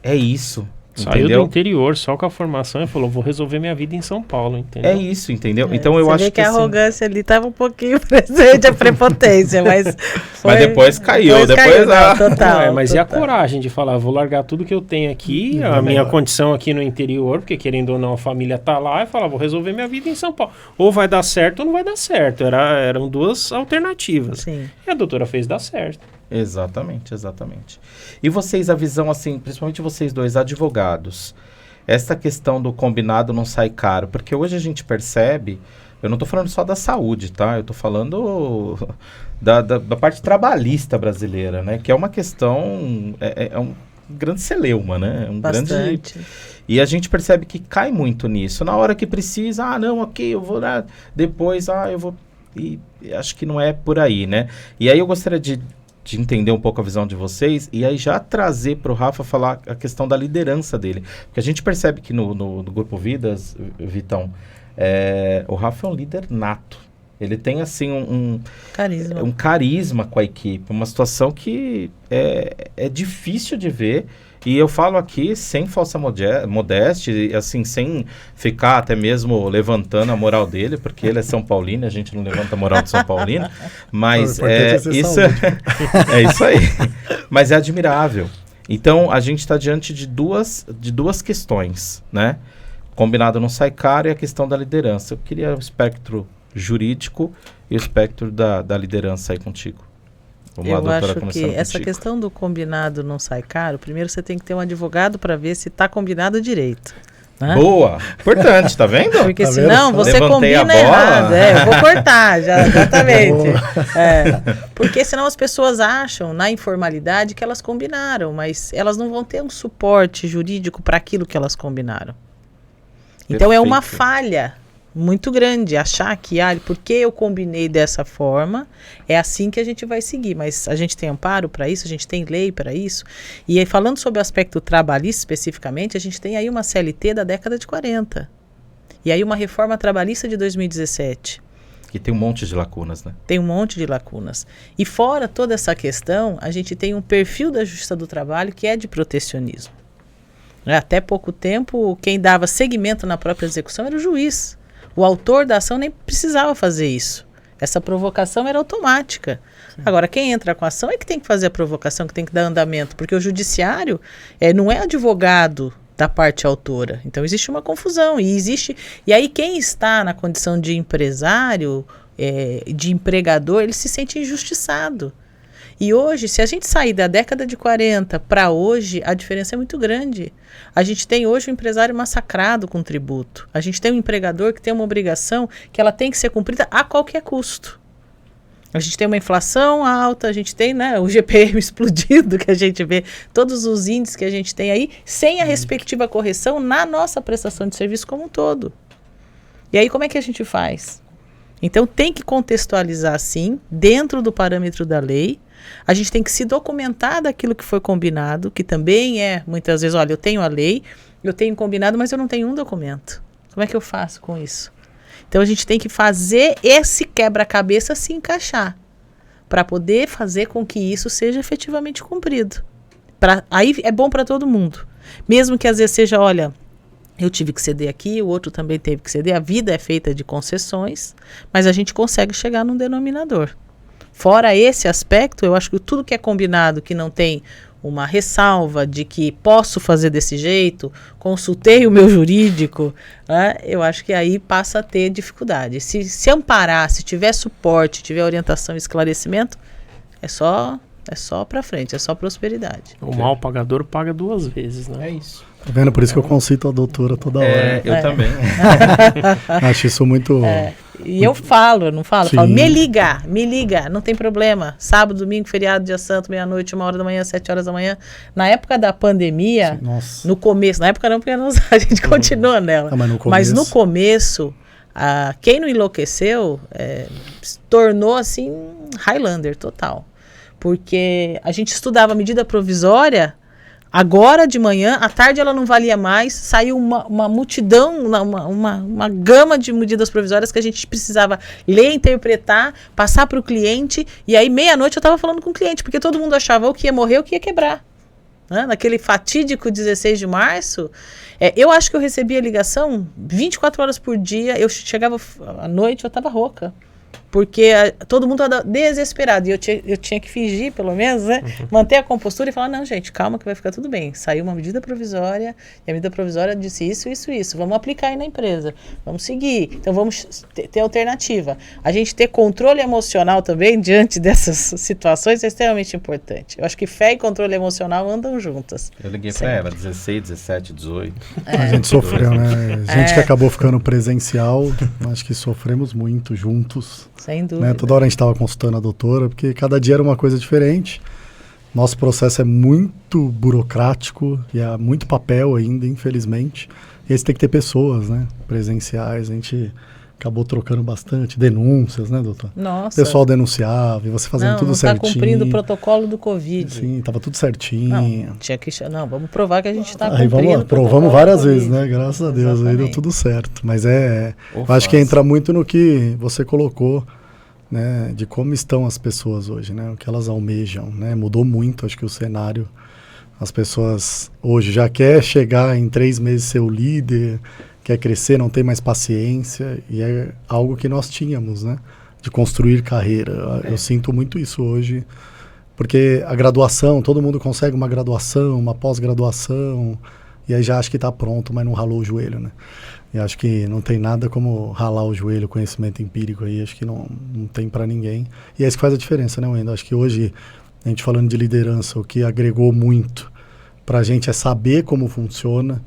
É isso. Saiu entendeu? Do interior, só com a formação, e falou, vou resolver minha vida em São Paulo, entendeu? É isso, entendeu? Então eu acho que a arrogância ali estava um pouquinho presente, a prepotência, mas mas depois caiu, depois não, total. Mas e a coragem de falar, vou largar tudo que eu tenho aqui, a minha condição aqui no interior, porque querendo ou não a família tá lá, e falar, vou resolver minha vida em São Paulo. Ou vai dar certo ou não vai dar certo. Eram duas alternativas. Sim. E a doutora fez dar certo. Exatamente. E vocês, a visão assim, principalmente vocês dois, advogados, essa questão do combinado não sai caro, porque hoje a gente percebe, eu não estou falando só da saúde, tá? Eu estou falando da parte trabalhista brasileira, né? Que é uma questão, é um grande celeuma, né? Bastante. Grande... E a gente percebe que cai muito nisso. Na hora que precisa, não, ok, eu vou lá, depois, eu vou... E acho que não é por aí, né? E aí eu gostaria de entender um pouco a visão de vocês e aí já trazer para o Rafa falar a questão da liderança dele. Porque a gente percebe que no Grupo Vidas, Vitão, o Rafa é um líder nato. Ele tem, assim, um carisma com a equipe, uma situação que é difícil de ver. E eu falo aqui sem falsa modéstia, assim, sem ficar até mesmo levantando a moral dele, porque ele é São Paulino, a gente não levanta a moral de São Paulino, mas isso é isso aí. Mas é admirável. Então, a gente está diante de duas questões, né? Combinado não sai caro e a questão da liderança. Eu queria o espectro jurídico e o espectro da liderança aí contigo. Eu acho que essa questão do combinado não sai caro, primeiro você tem que ter um advogado para ver se está combinado direito. Né? Boa! Importante, tá vendo? Porque tá senão vendo? você combina errado. Eu vou cortar, exatamente. Porque senão as pessoas acham, na informalidade, que elas combinaram, mas elas não vão ter um suporte jurídico para aquilo que elas combinaram. Então Perfeito. É uma falha muito grande achar que, porque eu combinei dessa forma, é assim que a gente vai seguir, mas a gente tem amparo para isso, a gente tem lei para isso, e aí, falando sobre o aspecto trabalhista especificamente, a gente tem aí uma CLT da década de 40, e aí uma reforma trabalhista de 2017. Que tem um monte de lacunas, né? Tem um monte de lacunas. E fora toda essa questão, a gente tem um perfil da Justiça do Trabalho que é de protecionismo. Até pouco tempo, quem dava seguimento na própria execução era o juiz. O autor da ação nem precisava fazer isso. Essa provocação era automática. Sim. Agora, quem entra com a ação é que tem que fazer a provocação, que tem que dar andamento, porque o judiciário não é advogado da parte autora. Então, existe uma confusão. E aí, quem está na condição de empresário, de empregador, ele se sente injustiçado. E hoje, se a gente sair da década de 40 para hoje, a diferença é muito grande. A gente tem hoje um empresário massacrado com tributo. A gente tem um empregador que tem uma obrigação que ela tem que ser cumprida a qualquer custo. A gente tem uma inflação alta, a gente tem, né, o GPM explodido que a gente vê, todos os índices que a gente tem aí, sem a respectiva correção na nossa prestação de serviço como um todo. E aí como é que a gente faz? Então tem que contextualizar sim, dentro do parâmetro da lei. A gente tem que se documentar daquilo que foi combinado, que também é, muitas vezes, olha, eu tenho a lei, eu tenho combinado, mas eu não tenho um documento. Como é que eu faço com isso? Então a gente tem que fazer esse quebra-cabeça se encaixar, para poder fazer com que isso seja efetivamente cumprido. Aí é bom para todo mundo. Mesmo que às vezes seja, olha, eu tive que ceder aqui, o outro também teve que ceder. A vida é feita de concessões, mas a gente consegue chegar num denominador. Fora esse aspecto, eu acho que tudo que é combinado, que não tem uma ressalva de que posso fazer desse jeito, consultei o meu jurídico, né, eu acho que aí passa a ter dificuldade. Se amparar, se tiver suporte, tiver orientação e esclarecimento, é só para frente, é só prosperidade. O mal pagador paga 2 vezes, né? É isso. Tá vendo? Por isso que eu concito a doutora toda hora. Eu também. Acho isso muito... E eu falo, eu não falo, Sim. falo, me liga, não tem problema. Sábado, domingo, feriado, dia santo, meia-noite, 1h da manhã, 7h da manhã. Na época da pandemia, Sim, nossa. no começo, na época não, porque a gente continua nela. Mas no começo, quem não enlouqueceu, se tornou assim, Highlander total. Porque a gente estudava medida provisória, agora de manhã, à tarde ela não valia mais, saiu uma multidão, uma gama de medidas provisórias que a gente precisava ler, interpretar, passar para o cliente, e aí meia-noite eu estava falando com o cliente, porque todo mundo achava ou que ia morrer ou que ia quebrar. Né? Naquele fatídico 16 de março, eu acho que eu recebia ligação 24 horas por dia, eu chegava à noite, eu estava rouca. Porque todo mundo estava desesperado. E eu tinha que fingir, pelo menos, né? Manter a compostura e falar, não, gente, calma que vai ficar tudo bem. Saiu uma medida provisória, e a medida provisória disse isso. Vamos aplicar aí na empresa. Vamos seguir. Então, vamos ter alternativa. A gente ter controle emocional também, diante dessas situações, é extremamente importante. Eu acho que fé e controle emocional andam juntas. Eu liguei para ela, 16, 17, 18. A gente sofreu, né? A gente que acabou ficando presencial, acho que sofremos muito juntos. Sem dúvida. Né? Toda hora a gente estava consultando a doutora, porque cada dia era uma coisa diferente. Nosso processo é muito burocrático e há muito papel ainda, infelizmente. E aí você tem que ter pessoas, né, presenciais. A gente acabou trocando bastante denúncias, né, doutor? Nossa. O pessoal denunciava e você fazendo tudo certinho. Não está cumprindo o protocolo do Covid. Sim, estava tudo certinho. Não, tinha que... Não, vamos provar que a gente está cumprindo. Provamos várias vezes, né? Graças a Deus, aí deu tudo certo. Mas eu acho que entra muito no que você colocou, né? De como estão as pessoas hoje, né? O que elas almejam, né? Mudou muito, acho que o cenário. As pessoas hoje já querem chegar em 3 meses ser o líder, quer crescer, não tem mais paciência, e é algo que nós tínhamos, né? De construir carreira. Eu sinto muito isso hoje, porque a graduação, todo mundo consegue uma graduação, uma pós-graduação, e aí já acha que está pronto, mas não ralou o joelho, né? E acho que não tem nada como ralar o joelho, conhecimento empírico aí, acho que não tem para ninguém. E é isso que faz a diferença, né, Wendel? Acho que hoje, a gente falando de liderança, o que agregou muito para a gente é saber como funciona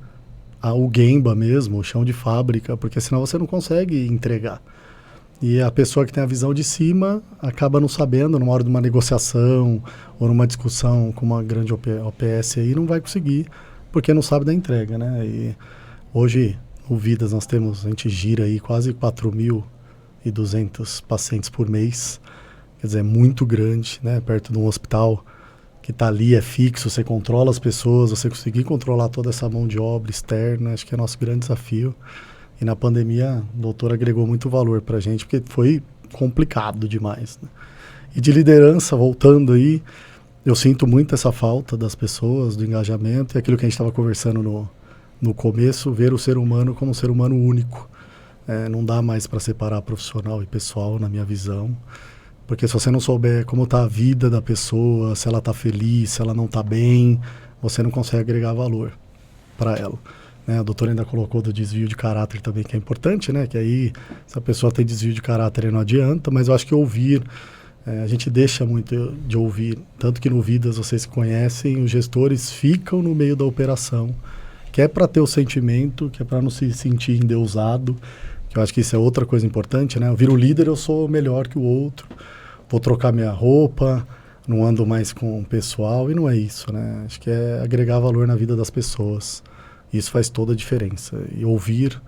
o Gemba mesmo, o chão de fábrica, porque senão você não consegue entregar. E a pessoa que tem a visão de cima acaba não sabendo, numa hora de uma negociação ou numa discussão com uma grande OPS aí, não vai conseguir, porque não sabe da entrega, né? E hoje, no Vidas, a gente gira aí quase 4.200 pacientes por mês, quer dizer, é muito grande, né? Perto de um hospital que está ali, é fixo, você controla as pessoas, você conseguir controlar toda essa mão de obra externa, acho que é nosso grande desafio. E na pandemia, o doutor agregou muito valor para a gente, porque foi complicado demais, né? E de liderança, voltando aí, eu sinto muito essa falta das pessoas, do engajamento, e aquilo que a gente estava conversando no começo, ver o ser humano como um ser humano único. Não dá mais para separar profissional e pessoal, na minha visão. Porque se você não souber como está a vida da pessoa, se ela está feliz, se ela não está bem, você não consegue agregar valor para ela. Né? A doutora ainda colocou do desvio de caráter também, que é importante, né? Que aí, se a pessoa tem desvio de caráter, aí não adianta, mas eu acho que ouvir, a gente deixa muito de ouvir, tanto que no Vidas, vocês conhecem, os gestores ficam no meio da operação, que é para ter o sentimento, que é para não se sentir endeusado, que eu acho que isso é outra coisa importante, né? Eu viro líder, eu sou melhor que o outro, vou trocar minha roupa, não ando mais com o pessoal, e não é isso, né? Acho que é agregar valor na vida das pessoas. Isso faz toda a diferença. E ouvir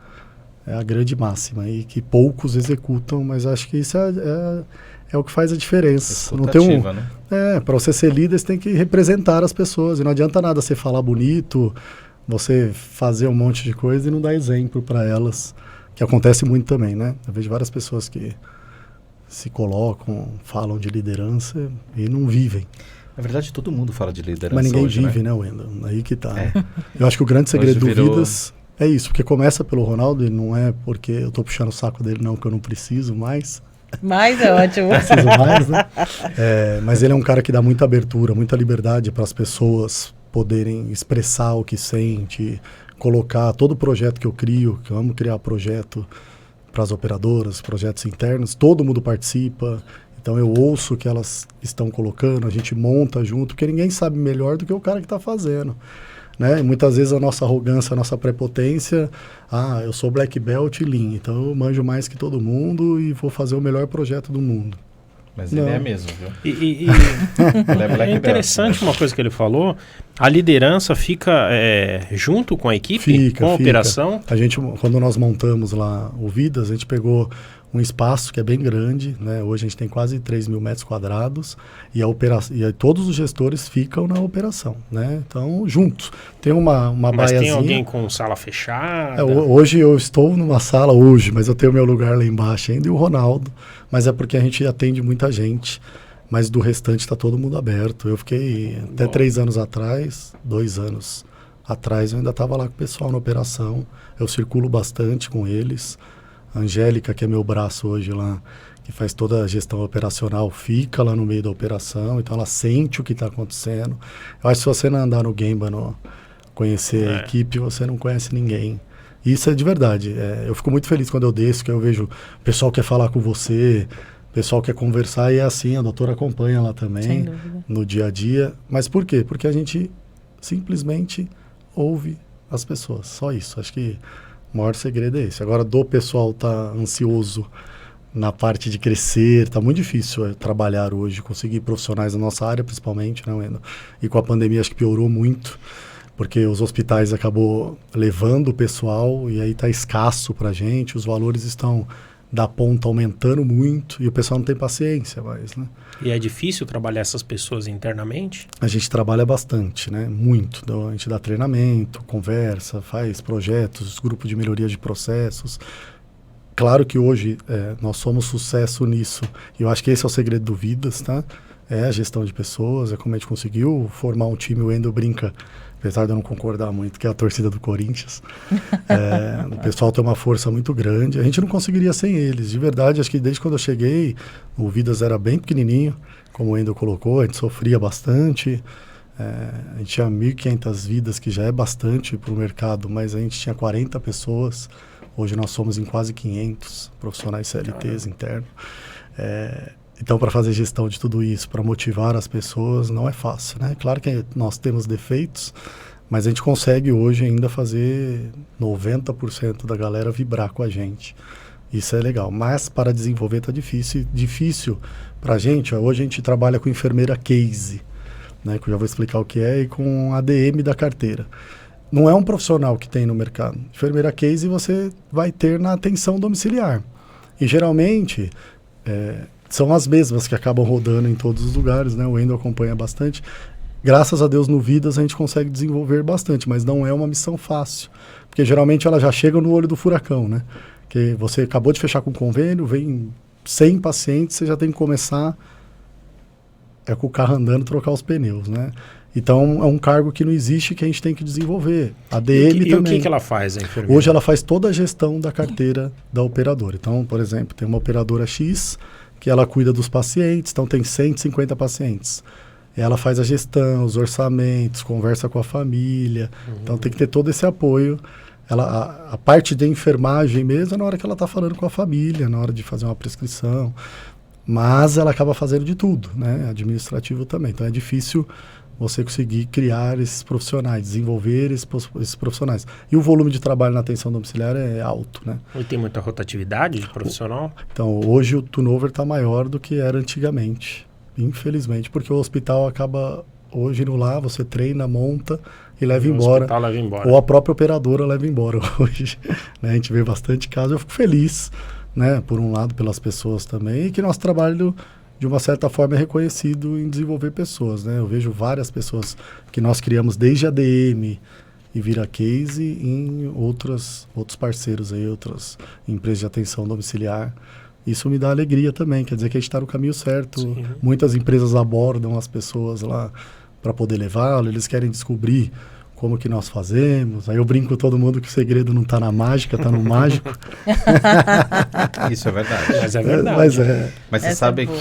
é a grande máxima e que poucos executam, mas acho que isso é o que faz a diferença. Não tem né? Para você ser líder, você tem que representar as pessoas. E não adianta nada você falar bonito, você fazer um monte de coisa e não dar exemplo para elas, que acontece muito também, né? Eu vejo várias pessoas que se colocam, falam de liderança e não vivem. Na verdade, todo mundo fala de liderança. Mas ninguém hoje, vive, né, Wendel? Aí que tá. Eu acho que o grande segredo do Vidas é isso, porque começa pelo Ronaldo, e não é porque eu tô puxando o saco dele, não, que eu não preciso mais. Mais é ótimo. Preciso mais, né? Mas ele é um cara que dá muita abertura, muita liberdade para as pessoas poderem expressar o que sente, colocar todo o projeto que eu crio, que eu amo criar projeto para as operadoras, projetos internos, todo mundo participa. Então eu ouço o que elas estão colocando, a gente monta junto, porque ninguém sabe melhor do que o cara que está fazendo. Né? E muitas vezes a nossa arrogância, a nossa prepotência, eu sou Black Belt e Lean, então eu manjo mais que todo mundo e vou fazer o melhor projeto do mundo. Mas ele é mesmo, viu? É interessante uma coisa que ele falou, a liderança fica junto com a equipe, com a operação? A gente, quando nós montamos lá o Vidas, a gente pegou um espaço que é bem grande, né? Hoje a gente tem quase 3 mil metros quadrados e todos os gestores ficam na operação, né? Então, juntos. Tem uma Mas baiazinha. Tem alguém com sala fechada? Hoje eu estou numa sala mas eu tenho meu lugar lá embaixo ainda e o Ronaldo, mas é porque a gente atende muita gente, mas do restante está todo mundo aberto. Eu fiquei até 3 anos atrás, 2 anos atrás, eu ainda estava lá com o pessoal na operação, eu circulo bastante com eles. A Angélica, que é meu braço hoje lá, que faz toda a gestão operacional, fica lá no meio da operação, então ela sente o que está acontecendo. Eu acho que se você não andar no Gemba, conhecer a equipe, você não conhece ninguém. Isso é de verdade. Eu fico muito feliz quando eu desço, que eu vejo o pessoal quer falar com você, o pessoal quer conversar, e é assim, a doutora acompanha lá também, no dia a dia. Mas por quê? Porque a gente simplesmente ouve as pessoas, só isso. Acho que o maior segredo é esse. Agora, do pessoal tá ansioso na parte de crescer, tá muito difícil trabalhar hoje, conseguir profissionais na nossa área, principalmente, né, Wendel? E com a pandemia acho que piorou muito, porque os hospitais acabou levando o pessoal e aí tá escasso pra gente, os valores estão da ponta aumentando muito e o pessoal não tem paciência mais, né? E é difícil trabalhar essas pessoas internamente? A gente trabalha bastante, né? Muito. Então, a gente dá treinamento, conversa, faz projetos, grupo de melhoria de processos. Claro que hoje nós somos sucesso nisso. E eu acho que esse é o segredo do Vidas, tá? É a gestão de pessoas, é como a gente conseguiu formar um time. O Wendel brinca, apesar de eu não concordar muito, que é a torcida do Corinthians. O pessoal tem uma força muito grande. A gente não conseguiria sem eles. De verdade, acho que desde quando eu cheguei, o Vidas era bem pequenininho, como o Wendel colocou, a gente sofria bastante. A gente tinha 1.500 vidas, que já é bastante para o mercado, mas a gente tinha 40 pessoas. Hoje nós somos em quase 500 profissionais CLTs internos. Então, para fazer gestão de tudo isso, para motivar as pessoas, não é fácil, né? Claro que nós temos defeitos, mas a gente consegue hoje ainda fazer 90% da galera vibrar com a gente. Isso é legal. Mas para desenvolver está difícil. Difícil para a gente, hoje a gente trabalha com enfermeira case, né? Que eu já vou explicar o que é, e com ADM da carteira. Não é um profissional que tem no mercado. Enfermeira case você vai ter na atenção domiciliar. E geralmente são as mesmas que acabam rodando em todos os lugares, né? O Wendel acompanha bastante. Graças a Deus no Vidas a gente consegue desenvolver bastante, mas não é uma missão fácil. Porque geralmente ela já chega no olho do furacão, né? Que você acabou de fechar com um convênio, vem 100 pacientes, você já tem que começar com o carro andando, trocar os pneus, né? Então, é um cargo que não existe, que a gente tem que desenvolver. A DM também. E o que ela faz, a enfermeira? Hoje ela faz toda a gestão da carteira da operadora. Então, por exemplo, tem uma operadora X, que ela cuida dos pacientes, então tem 150 pacientes. Ela faz a gestão, os orçamentos, conversa com a família. Então, tem que ter todo esse apoio. A parte de enfermagem mesmo é na hora que ela está falando com a família, na hora de fazer uma prescrição. Mas ela acaba fazendo de tudo, né? Administrativo também. Então, é difícil você conseguir criar esses profissionais, desenvolver esses profissionais. E o volume de trabalho na atenção domiciliar é alto, né? E tem muita rotatividade de profissional? Então, hoje o turnover está maior do que era antigamente, infelizmente, porque o hospital acaba hoje no lá, você treina, monta e leva embora. Leva embora. Ou a própria operadora leva embora hoje. Né? A gente vê bastante casos, eu fico feliz, né? Por um lado, pelas pessoas também, e que nosso trabalho, de uma certa forma, é reconhecido em desenvolver pessoas. Né? Eu vejo várias pessoas que nós criamos desde a ADM e vira case em outros parceiros, aí, outras empresas de atenção domiciliar. Isso me dá alegria também, quer dizer que a gente está no caminho certo. Sim. Muitas empresas abordam as pessoas lá para poder levá-lo, eles querem descobrir como que nós fazemos. Aí eu brinco com todo mundo que o segredo não está na mágica, está no mágico. Isso é verdade. Mas é verdade. Mas você Essa sabe é boa.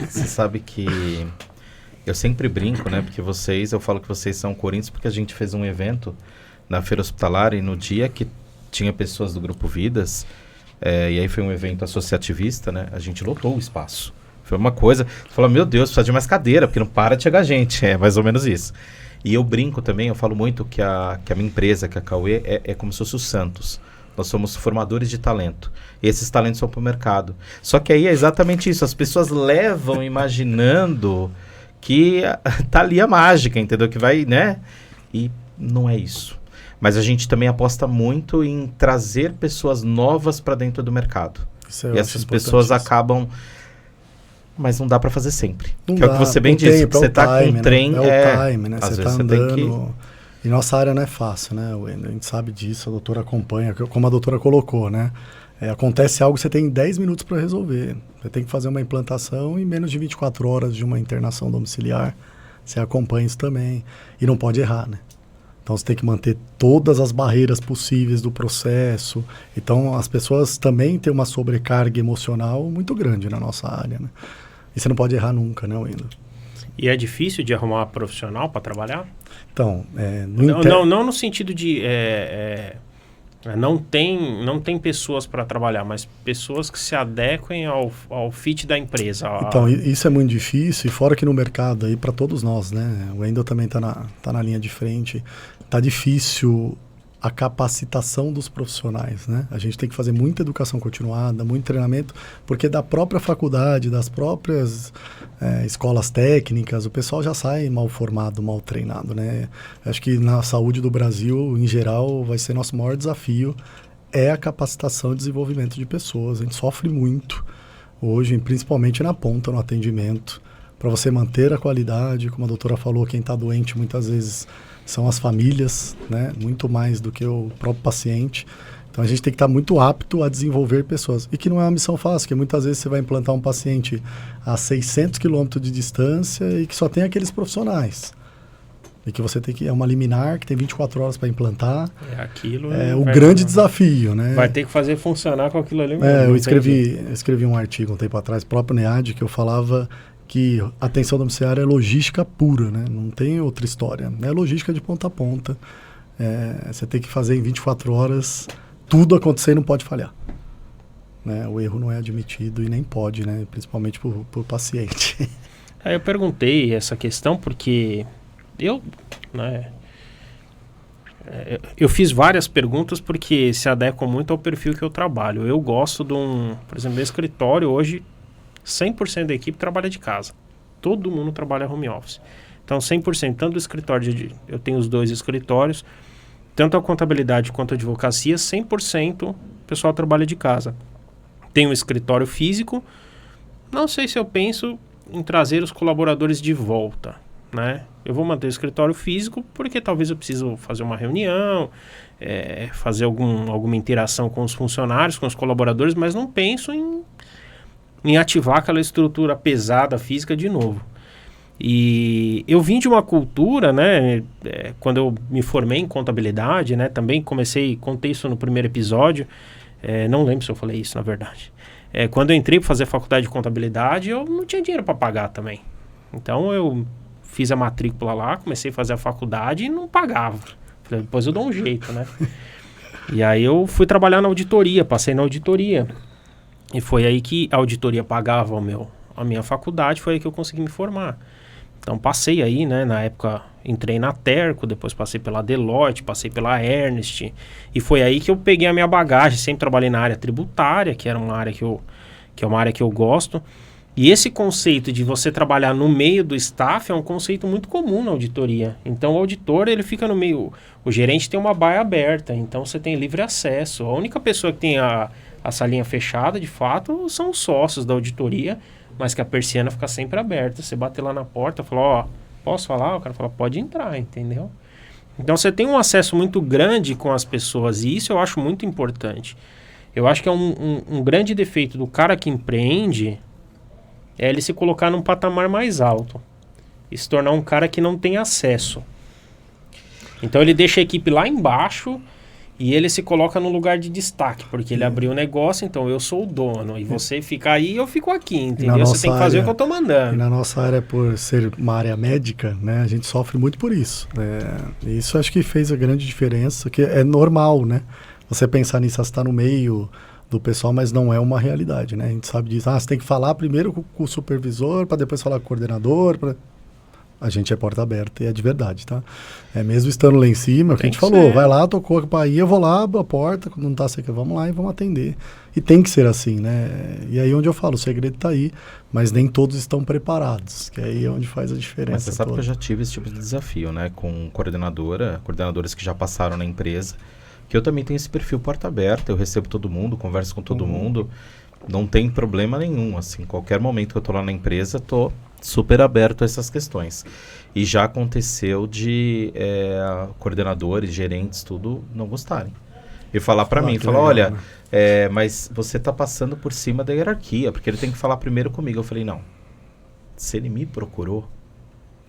você sabe que eu sempre brinco, né? Porque eu falo que vocês são Corinthians porque a gente fez um evento na Feira Hospitalar e no dia que tinha pessoas do Grupo Vidas, e aí foi um evento associativista, né? A gente lotou o espaço. Foi uma coisa, você fala, meu Deus, precisa de mais cadeira, porque não para de chegar gente. É mais ou menos isso. E eu brinco também, eu falo muito que a minha empresa, que a Cauê, é como se fosse o Santos. Nós somos formadores de talento. E esses talentos vão para o mercado. Só que aí é exatamente isso. As pessoas levam imaginando que tá ali a mágica, entendeu? Que vai, né? E não é isso. Mas a gente também aposta muito em trazer pessoas novas para dentro do mercado. E essas pessoas acabam... Mas não dá para fazer sempre. Não que é o que você bem disse. Você tá com um trem... É o time, né? Às Você vezes tá você tem andando... E nossa área não é fácil, né, Wendel? A gente sabe disso, a doutora acompanha, como a doutora colocou, né? Acontece algo, você tem 10 minutos para resolver. Você tem que fazer uma implantação em menos de 24 horas de uma internação domiciliar. Você acompanha isso também. E não pode errar, né? Então você tem que manter todas as barreiras possíveis do processo. Então as pessoas também têm uma sobrecarga emocional muito grande na nossa área, né? E você não pode errar nunca, né, Wendel? E é difícil de arrumar um profissional para trabalhar? Então, não no sentido de... Não tem pessoas para trabalhar, mas pessoas que se adequem ao fit da empresa. Então, isso é muito difícil, e fora que no mercado, aí para todos nós, né? O Wendel também tá na linha de frente. Tá difícil a capacitação dos profissionais, né? A gente tem que fazer muita educação continuada, muito treinamento, porque da própria faculdade, das próprias escolas técnicas, o pessoal já sai mal formado, mal treinado, né? Acho que na saúde do Brasil, em geral, vai ser nosso maior desafio, é a capacitação e desenvolvimento de pessoas. A gente sofre muito hoje, principalmente na ponta, no atendimento, para você manter a qualidade. Como a doutora falou, quem está doente muitas vezes são as famílias, né? Muito mais do que o próprio paciente. Então a gente tem que estar muito apto a desenvolver pessoas. E que não é uma missão fácil, porque muitas vezes você vai implantar um paciente a 600 quilômetros de distância e que só tem aqueles profissionais. E que você tem que... É uma liminar que tem 24 horas para implantar. Aquilo... É o grande desafio, né? Vai ter que fazer funcionar com aquilo ali mesmo. Eu escrevi um artigo um tempo atrás, próprio NEAD, que eu falava que atenção domiciliar é logística pura, né? Não tem outra história. É logística de ponta a ponta. Você tem que fazer em 24 horas tudo acontecer e não pode falhar. Né? O erro não é admitido e nem pode, né? Principalmente por paciente. Eu perguntei essa questão porque eu fiz várias perguntas porque se adequam muito ao perfil que eu trabalho. Eu gosto por exemplo, meu escritório hoje, 100% da equipe trabalha de casa. Todo mundo trabalha home office. Então, 100%, tanto do escritório, eu tenho os 2 escritórios, tanto a contabilidade quanto a advocacia, 100% o pessoal trabalha de casa. Tem um escritório físico, não sei se eu penso em trazer os colaboradores de volta, né? Eu vou manter o escritório físico porque talvez eu precise fazer uma reunião, fazer alguma interação com os funcionários, com os colaboradores, mas não penso em ativar aquela estrutura pesada física de novo. E eu vim de uma cultura, né, quando eu me formei em contabilidade, né, também contei isso no primeiro episódio, não lembro se eu falei isso, na verdade. Quando eu entrei para fazer faculdade de contabilidade, eu não tinha dinheiro para pagar também. Então eu fiz a matrícula lá, comecei a fazer a faculdade e não pagava. Falei, depois eu dou um jeito, né? E aí eu fui trabalhar na auditoria, passei na auditoria. E foi aí que a auditoria pagava a minha faculdade, foi aí que eu consegui me formar. Então passei aí, né, na época entrei na Terco, depois passei pela Deloitte, passei pela Ernst, e foi aí que eu peguei a minha bagagem. Sempre trabalhei na área tributária, que era uma área que é uma área que eu gosto, E esse conceito de você trabalhar no meio do staff é um conceito muito comum na auditoria. Então, o auditor, ele fica no meio... O gerente tem uma baia aberta, então você tem livre acesso. A única pessoa que tem a salinha fechada, de fato, são os sócios da auditoria, mas que a persiana fica sempre aberta. Você bater lá na porta, falar, ó, posso falar? O cara fala, pode entrar, entendeu? Então, você tem um acesso muito grande com as pessoas, e isso eu acho muito importante. Eu acho que é um grande defeito do cara que empreende é ele se colocar num patamar mais alto e se tornar um cara que não tem acesso. Então, ele deixa a equipe lá embaixo e ele se coloca no lugar de destaque, porque ele abriu o negócio, então eu sou o dono, e você fica aí e eu fico aqui, entendeu? Você tem que fazer o que eu tô mandando. E na nossa área, por ser uma área médica, né, a gente sofre muito por isso. Isso acho que fez a grande diferença, que é normal, né? Você pensar nisso, você está no meio do pessoal, mas não é uma realidade, né? A gente sabe disso. Você tem que falar primeiro com o supervisor, para depois falar com o coordenador, A gente é porta aberta e é de verdade, tá? Mesmo estando lá em cima, é o que a gente falou, vai lá, tocou a campainha, eu vou lá, abro a porta, quando não tá seca, vamos lá e vamos atender. E tem que ser assim, né? E aí onde eu falo, o segredo tá aí, mas nem todos estão preparados, que aí é onde faz a diferença. Mas você sabe que eu já tive esse tipo de desafio, né? Com coordenadoras que já passaram na empresa, que eu também tenho esse perfil porta aberta, eu recebo todo mundo, converso com todo mundo, não tem problema nenhum, assim, qualquer momento que eu tô lá na empresa, tô super aberto a essas questões. E já aconteceu de coordenadores, gerentes, tudo, não gostarem. E falar para mim, falar, olha, mas você tá passando por cima da hierarquia, porque ele tem que falar primeiro comigo. Eu falei, não, se ele me procurou,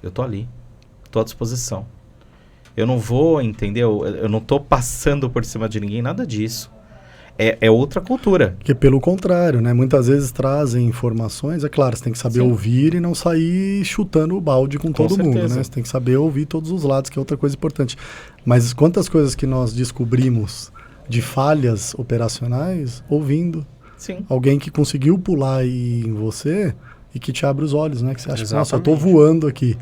eu tô ali, tô à disposição. Eu não vou, entendeu? Eu não tô passando por cima de ninguém, nada disso. É outra cultura. Que pelo contrário, né? Muitas vezes trazem informações, é claro, você tem que saber ouvir e não sair chutando o balde com todo mundo, né? Você tem que saber ouvir todos os lados, que é outra coisa importante. Mas quantas coisas que nós descobrimos de falhas operacionais ouvindo alguém que conseguiu pular aí em você e que te abre os olhos, né? Que você acha, nossa, eu tô voando aqui.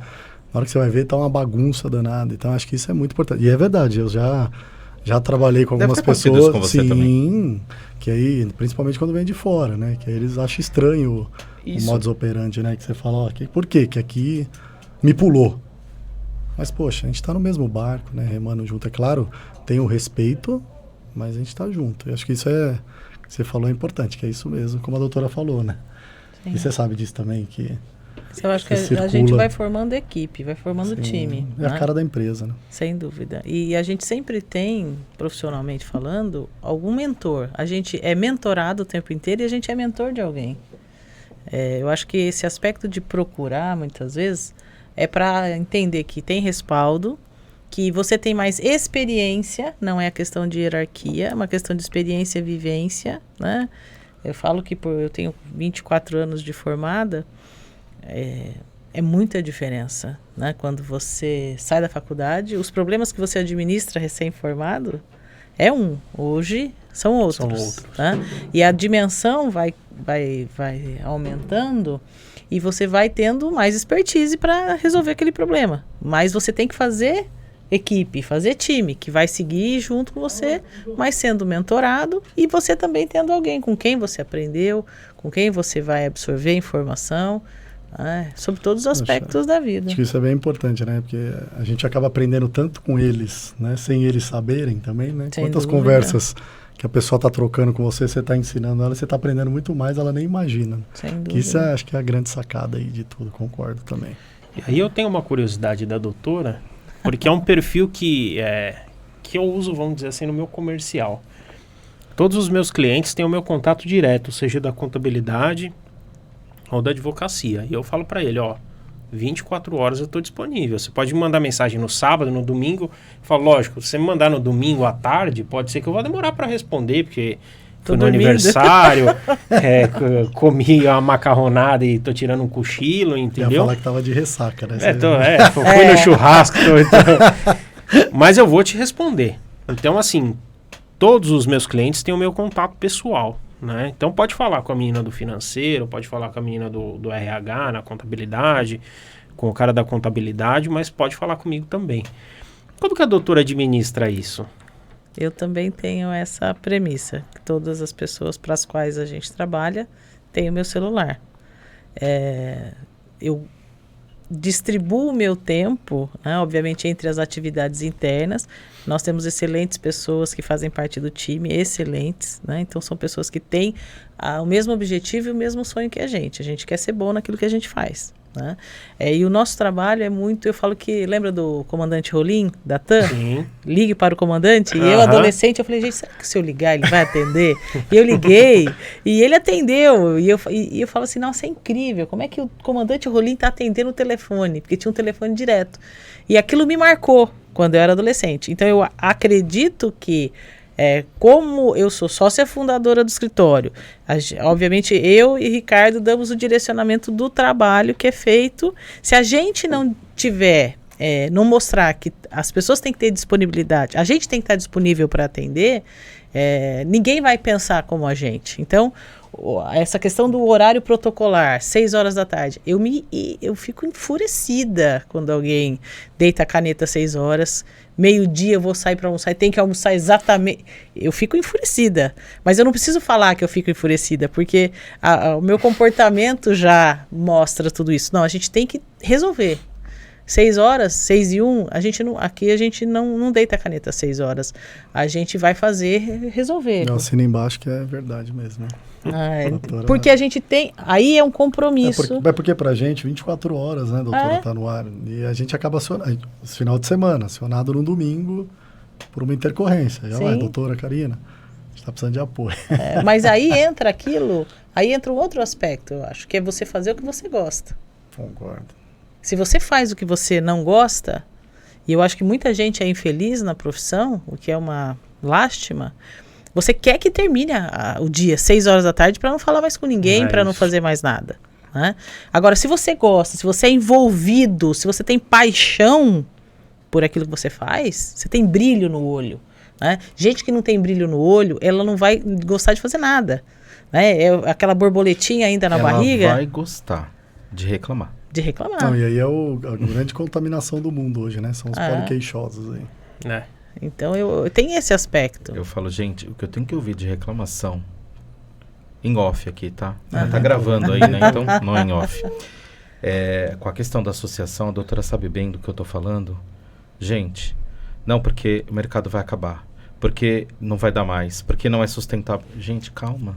Na hora que você vai ver, tá uma bagunça danada. Então, acho que isso é muito importante. E é verdade, eu já trabalhei com algumas pessoas, isso com você também. Que aí, principalmente quando vem de fora, né? Que aí eles acham estranho o modus operandi, né? Que você fala, ó, por quê? Que aqui me pulou. Mas, poxa, a gente tá no mesmo barco, né? Remando junto. É claro, tem o respeito, mas a gente tá junto. Eu acho que isso que você falou é importante, que é isso mesmo, como a doutora falou, né? Sim. E você sabe disso também, que... Eu acho que a gente vai formando equipe, vai formando time. É a cara da empresa, né? Sem dúvida. E a gente sempre tem, profissionalmente falando, algum mentor. A gente é mentorado o tempo inteiro e a gente é mentor de alguém. Eu acho que esse aspecto de procurar, muitas vezes, é para entender que tem respaldo, que você tem mais experiência, não é a questão de hierarquia, é uma questão de experiência e vivência, né? Eu falo que eu tenho 24 anos de formada, é muita diferença, né? Quando você sai da faculdade, os problemas que você administra recém-formado hoje são outros. Né? E a dimensão vai aumentando e você vai tendo mais expertise para resolver aquele problema. Mas você tem que fazer equipe, fazer time, que vai seguir junto com você, mas sendo mentorado e você também tendo alguém com quem você aprendeu, com quem você vai absorver informação. Sobre todos os aspectos da vida. Acho que isso é bem importante, né? Porque a gente acaba aprendendo tanto com eles, né? Sem eles saberem também, né? Sem Quantas dúvida. Conversas que a pessoa está trocando com você está ensinando ela, você está aprendendo muito mais, ela nem imagina. Sem dúvida. Que isso acho que é a grande sacada aí de tudo, concordo também. E aí eu tenho uma curiosidade da doutora, porque é um perfil que eu uso, vamos dizer assim, no meu comercial. Todos os meus clientes têm o meu contato direto, seja da contabilidade ou da advocacia. E eu falo para ele, 24 horas eu estou disponível. Você pode me mandar mensagem no sábado, no domingo. Eu falo, lógico, se você me mandar no domingo à tarde, pode ser que eu vá demorar para responder, porque fui no aniversário, comi uma macarronada e tô tirando um cochilo, entendeu? Eu ia falar que tava de ressaca, né? Fui no churrasco. Mas eu vou te responder. Então, assim, todos os meus clientes têm o meu contato pessoal. Né? Então pode falar com a menina do financeiro, pode falar com a menina do RH, na contabilidade, com o cara da contabilidade, mas pode falar comigo também. Como que a doutora administra isso? Eu também tenho essa premissa, que todas as pessoas para as quais a gente trabalha têm o meu celular. eu distribuo o meu tempo, né, obviamente, entre as atividades internas. Nós temos excelentes pessoas que fazem parte do time, excelentes, né? Então são pessoas que têm o mesmo objetivo e o mesmo sonho que a gente. A gente quer ser bom naquilo que a gente faz, né? E o nosso trabalho é muito, eu falo que, lembra do comandante Rolim, da TAM? Sim. Ligue para o comandante. E eu, adolescente, eu falei, gente, será que se eu ligar ele vai atender? E eu liguei e ele atendeu. E eu falo assim, nossa, é incrível, como é que o comandante Rolim está atendendo o telefone? Porque tinha um telefone direto. E aquilo me marcou quando eu era adolescente. Então eu acredito que, como eu sou sócia fundadora do escritório, obviamente eu e Ricardo damos o direcionamento do trabalho que é feito. Se a gente não tiver, não mostrar que as pessoas têm que ter disponibilidade, a gente tem que estar disponível para atender, ninguém vai pensar como a gente. Então, essa questão do horário protocolar, 6 horas da tarde, eu fico enfurecida quando alguém deita a caneta às 6 horas, meio-dia eu vou sair para almoçar e tem que almoçar exatamente. Eu fico enfurecida, mas eu não preciso falar que eu fico enfurecida, porque o meu comportamento já mostra tudo isso. Não, a gente tem que resolver. 6 horas, 6 e 1, aqui a gente não deita a caneta às 6 horas. A gente vai resolver. Eu assino embaixo que é verdade mesmo. Porque a gente tem, aí é um compromisso. Porque pra gente, 24 horas, né, doutora, tá no ar. E a gente acaba acionando, final de semana, acionado no domingo por uma intercorrência. Já vai, doutora Karina, a gente tá precisando de apoio. Mas aí entra um outro aspecto, eu acho, que é você fazer o que você gosta. Concordo. Se você faz o que você não gosta, e eu acho que muita gente é infeliz na profissão, o que é uma lástima, você quer que termine o dia 6 horas da tarde para não falar mais com ninguém, para não fazer mais nada, né? Agora, se você gosta, se você é envolvido, se você tem paixão por aquilo que você faz, você tem brilho no olho, né? Gente que não tem brilho no olho, ela não vai gostar de fazer nada, né? É aquela borboletinha ainda na barriga. Ela vai gostar de reclamar. Não, e aí é a grande contaminação do mundo hoje, né? São os poliqueixosos aí. Então eu tenho esse aspecto. Eu falo, gente, o que eu tenho que ouvir de reclamação em off aqui, tá? Tá gravando aí, né? Então, não em off. Com a questão da associação, a doutora sabe bem do que eu tô falando. Gente, não porque o mercado vai acabar, porque não vai dar mais, porque não é sustentável. Gente, calma.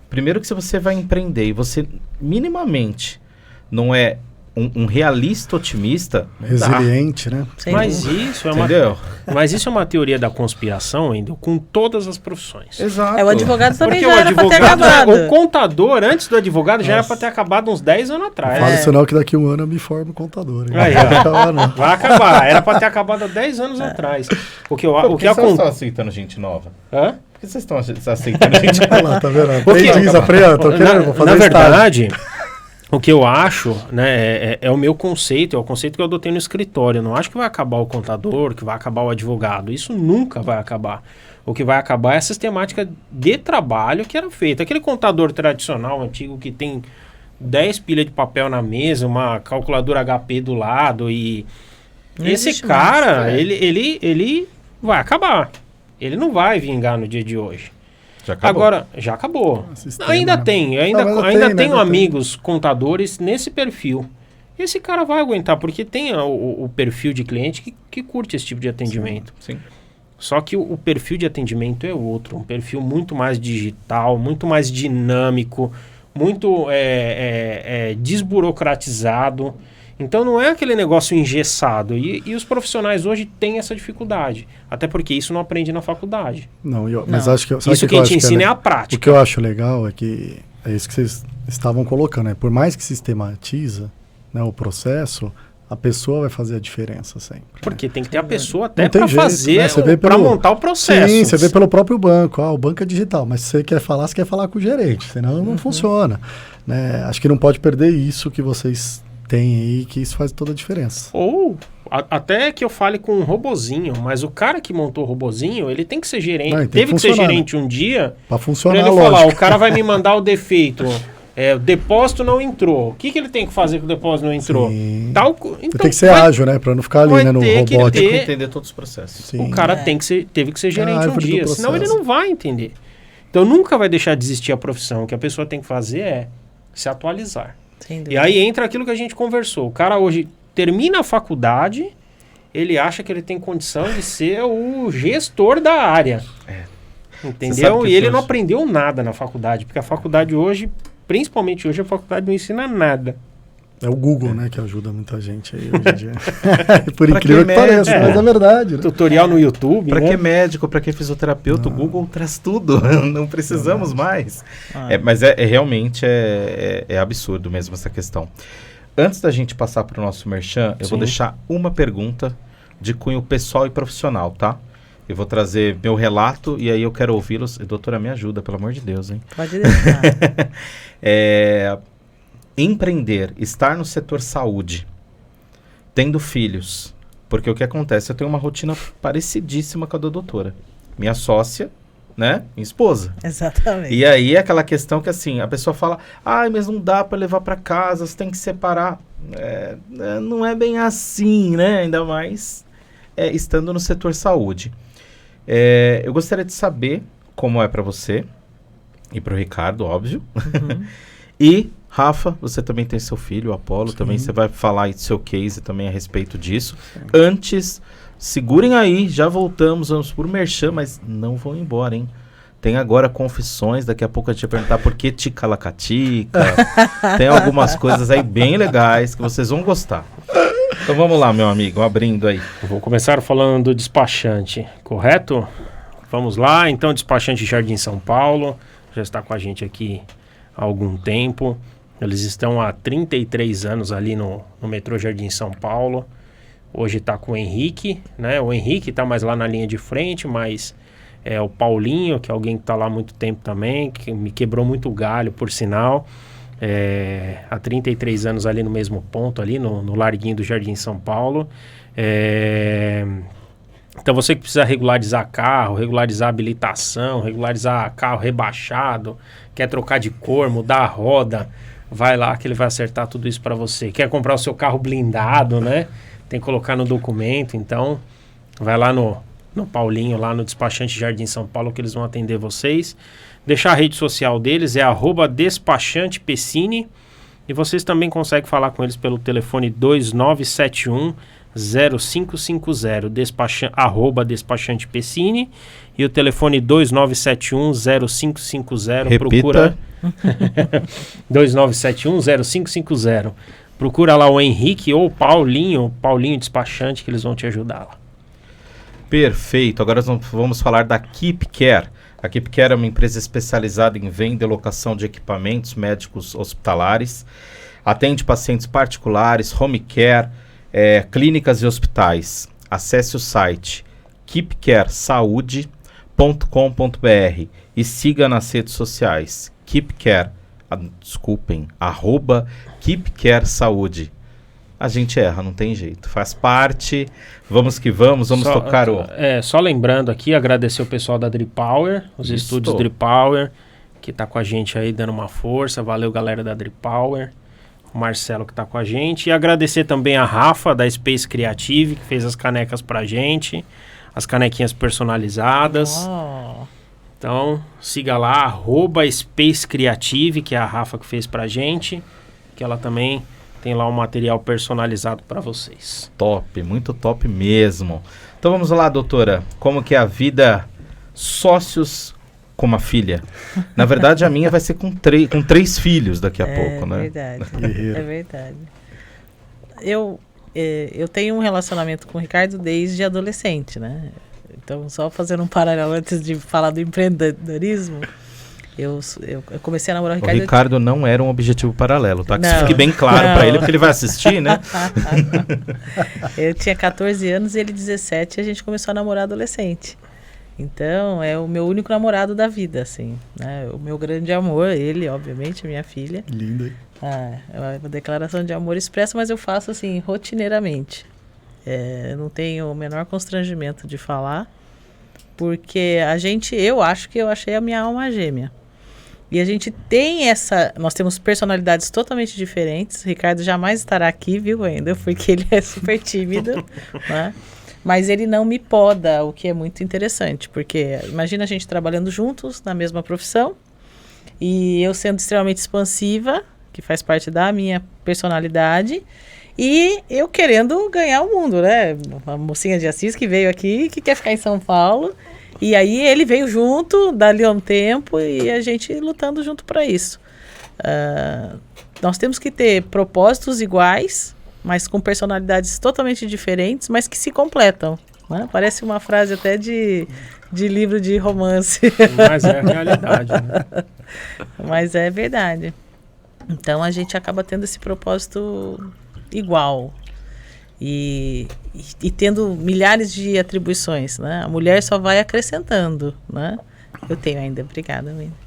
Primeiro que se você vai empreender e você minimamente não é um realista otimista, resiliente, né? Mas isso é uma teoria da conspiração ainda com todas as profissões. Exato. O advogado também porque já era para ter acabado. O contador, antes do advogado, já era para ter acabado uns 10 anos atrás. Fala isso não, que daqui a um ano eu me formo contador. Aí, vai acabar. Era para ter acabado há 10 anos atrás. Por que vocês estão aceitando gente nova? Hã? Por que vocês estão aceitando gente nova? Olha lá, tá vendo? Na verdade... O que eu acho, né, é o meu conceito, é o conceito que eu adotei no escritório. Eu não acho que vai acabar o contador, que vai acabar o advogado. Isso nunca vai acabar. O que vai acabar é a sistemática de trabalho que era feita. Aquele contador tradicional, antigo, que tem 10 pilhas de papel na mesa, uma calculadora HP do lado e... Esse cara, ele vai acabar. Ele não vai vingar no dia de hoje. Já acabou. Agora, já acabou. Ainda tenho amigos contadores nesse perfil. Esse cara vai aguentar, porque tem o perfil de cliente que curte esse tipo de atendimento. Sim. Só que o perfil de atendimento é outro. Um perfil muito mais digital, muito mais dinâmico, muito desburocratizado. Então não é aquele negócio engessado. E os profissionais hoje têm essa dificuldade. Até porque isso não aprende na faculdade. Mas acho que... Isso que a gente ensina é a prática. O que eu acho legal é que... É isso que vocês estavam colocando, né? Por mais que sistematiza, né, o processo, a pessoa vai fazer a diferença sempre. Porque tem que ter a pessoa até para fazer, né? Para montar o processo. Sim, você vê pelo próprio banco. O banco é digital, mas se você quer falar com o gerente. Senão não funciona. Né? Acho que não pode perder isso que vocês... tem aí, que isso faz toda a diferença. Ou até que eu fale com um robozinho, mas o cara que montou o robozinho, ele tem que ser gerente. Teve que ser gerente um dia para funcionar. Pra ele falar, o cara vai me mandar o defeito. O depósito não entrou. O que ele tem que fazer que o depósito não entrou? Então, tem que ser ágil, né? Para não ficar ali, né, no robótico. Tem que entender todos os processos. Sim. O cara teve que ser gerente um dia, senão ele não vai entender. Então nunca vai deixar de existir a profissão. O que a pessoa tem que fazer é se atualizar. Sem dúvida. E aí entra aquilo que a gente conversou. O cara hoje termina a faculdade, ele acha que ele tem condição de ser o gestor da área. Entendeu? E ele não aprendeu nada na faculdade, porque a faculdade hoje, principalmente hoje, a faculdade não ensina nada. É o Google, né, que ajuda muita gente aí hoje em dia. Por incrível que pareça, mas é verdade. Né? Tutorial no YouTube, Para né? que médico, para que fisioterapeuta, o Google traz tudo. Não precisamos mais. Mas realmente é absurdo mesmo essa questão. Antes da gente passar para o nosso merchan, eu vou deixar uma pergunta de cunho pessoal e profissional, tá? Eu vou trazer meu relato e aí eu quero ouvi-los. Doutora, me ajuda, pelo amor de Deus, hein? Pode deixar. Empreender, estar no setor saúde, tendo filhos, porque o que acontece? Eu tenho uma rotina parecidíssima com a da doutora. Minha sócia, né? Minha esposa. Exatamente. E aí é aquela questão que assim, a pessoa fala, mas não dá para levar para casa, você tem que separar. Não é bem assim, né? Ainda mais estando no setor saúde. Eu gostaria de saber como é para você e para o Ricardo, óbvio. Uhum. E Rafa, você também tem seu filho, o Apolo, também você vai falar aí do seu case também a respeito disso. Antes, segurem aí, já voltamos, vamos por merchan, mas não vão embora, hein? Tem agora confissões, daqui a pouco a gente vai perguntar por que ticalacatica. Tem algumas coisas aí bem legais que vocês vão gostar. Então vamos lá, meu amigo, abrindo aí. Vou começar falando do despachante, correto? Vamos lá, então, despachante Jardim São Paulo, já está com a gente aqui há algum tempo. Eles estão há 33 anos ali no metrô Jardim São Paulo. Hoje está com o Henrique, né? O Henrique está mais lá na linha de frente, mas o Paulinho, que é alguém que está lá há muito tempo também, que me quebrou muito o galho, por sinal. Há 33 anos ali no mesmo ponto, ali no Larguinho do Jardim São Paulo. Então você que precisa regularizar carro, regularizar habilitação, regularizar carro rebaixado, quer trocar de cor, mudar a roda, vai lá que ele vai acertar tudo isso para você. Quer comprar o seu carro blindado, né? Tem que colocar no documento, então vai lá no Paulinho, lá no despachante Jardim São Paulo, que eles vão atender vocês. Deixar a rede social deles, é @despachantepecini. E vocês também conseguem falar com eles pelo telefone 2971 0550, despachante Pecini, e o telefone 2971 0550. Repita. Procura 2971 0550. Procura lá o Henrique ou o Paulinho despachante, que eles vão te ajudar lá. Perfeito. Agora nós vamos falar da Keep Care. A Keep Care é uma empresa especializada em venda e locação de equipamentos médicos hospitalares. Atende pacientes particulares, home care, clínicas e hospitais. Acesse o site keepcaresaude.com.br e siga nas redes sociais. Keep Care, @KeepCareSaúde. A gente erra, não tem jeito. Faz parte. Vamos que vamos tocar o... Só lembrando aqui, agradecer o pessoal da Drip Power, os estúdios Drip Power, que tá com a gente aí dando uma força. Valeu, galera da Drip Power. O Marcelo que tá com a gente. E agradecer também a Rafa, da Space Creative, que fez as canecas pra gente. As canequinhas personalizadas. Oh. Então, siga lá, @Space Creative, que é a Rafa que fez pra gente. Que ela também tem lá um material personalizado para vocês. Top, muito top mesmo. Então vamos lá, doutora. Como que é a vida sócios com uma filha? Na verdade, a minha vai ser com 3 filhos daqui a pouco, né? Verdade, é verdade. Eu tenho um relacionamento com o Ricardo desde adolescente, né? Então, só fazendo um paralelo antes de falar do empreendedorismo, eu comecei a namorar o Ricardo. O Ricardo não era um objetivo paralelo, tá? Que isso Não. fique bem claro para ele, porque ele vai assistir, né? Eu tinha 14 anos e ele 17 e a gente começou a namorar adolescente. Então, é o meu único namorado da vida, assim, né? O meu grande amor, ele, obviamente, minha filha. Lindo, hein? É uma declaração de amor expressa, mas eu faço, assim, rotineiramente. Eu não tenho o menor constrangimento de falar, porque eu acho que eu achei a minha alma gêmea. E a gente tem nós temos personalidades totalmente diferentes. O Ricardo jamais estará aqui, viu, ainda, porque ele é super tímido, né? Mas ele não me poda, o que é muito interessante, porque imagina a gente trabalhando juntos na mesma profissão e eu sendo extremamente expansiva, que faz parte da minha personalidade, e eu querendo ganhar o mundo, né? A mocinha de Assis que veio aqui, que quer ficar em São Paulo, e aí ele veio junto, dali a um tempo, e a gente lutando junto para isso. Nós temos que ter propósitos iguais, mas com personalidades totalmente diferentes, mas que se completam, né? Parece uma frase até de livro de romance. Mas é a realidade, né? Mas é verdade. Então a gente acaba tendo esse propósito igual e tendo milhares de atribuições, né? A mulher só vai acrescentando, né? Eu tenho ainda, obrigada, amiga.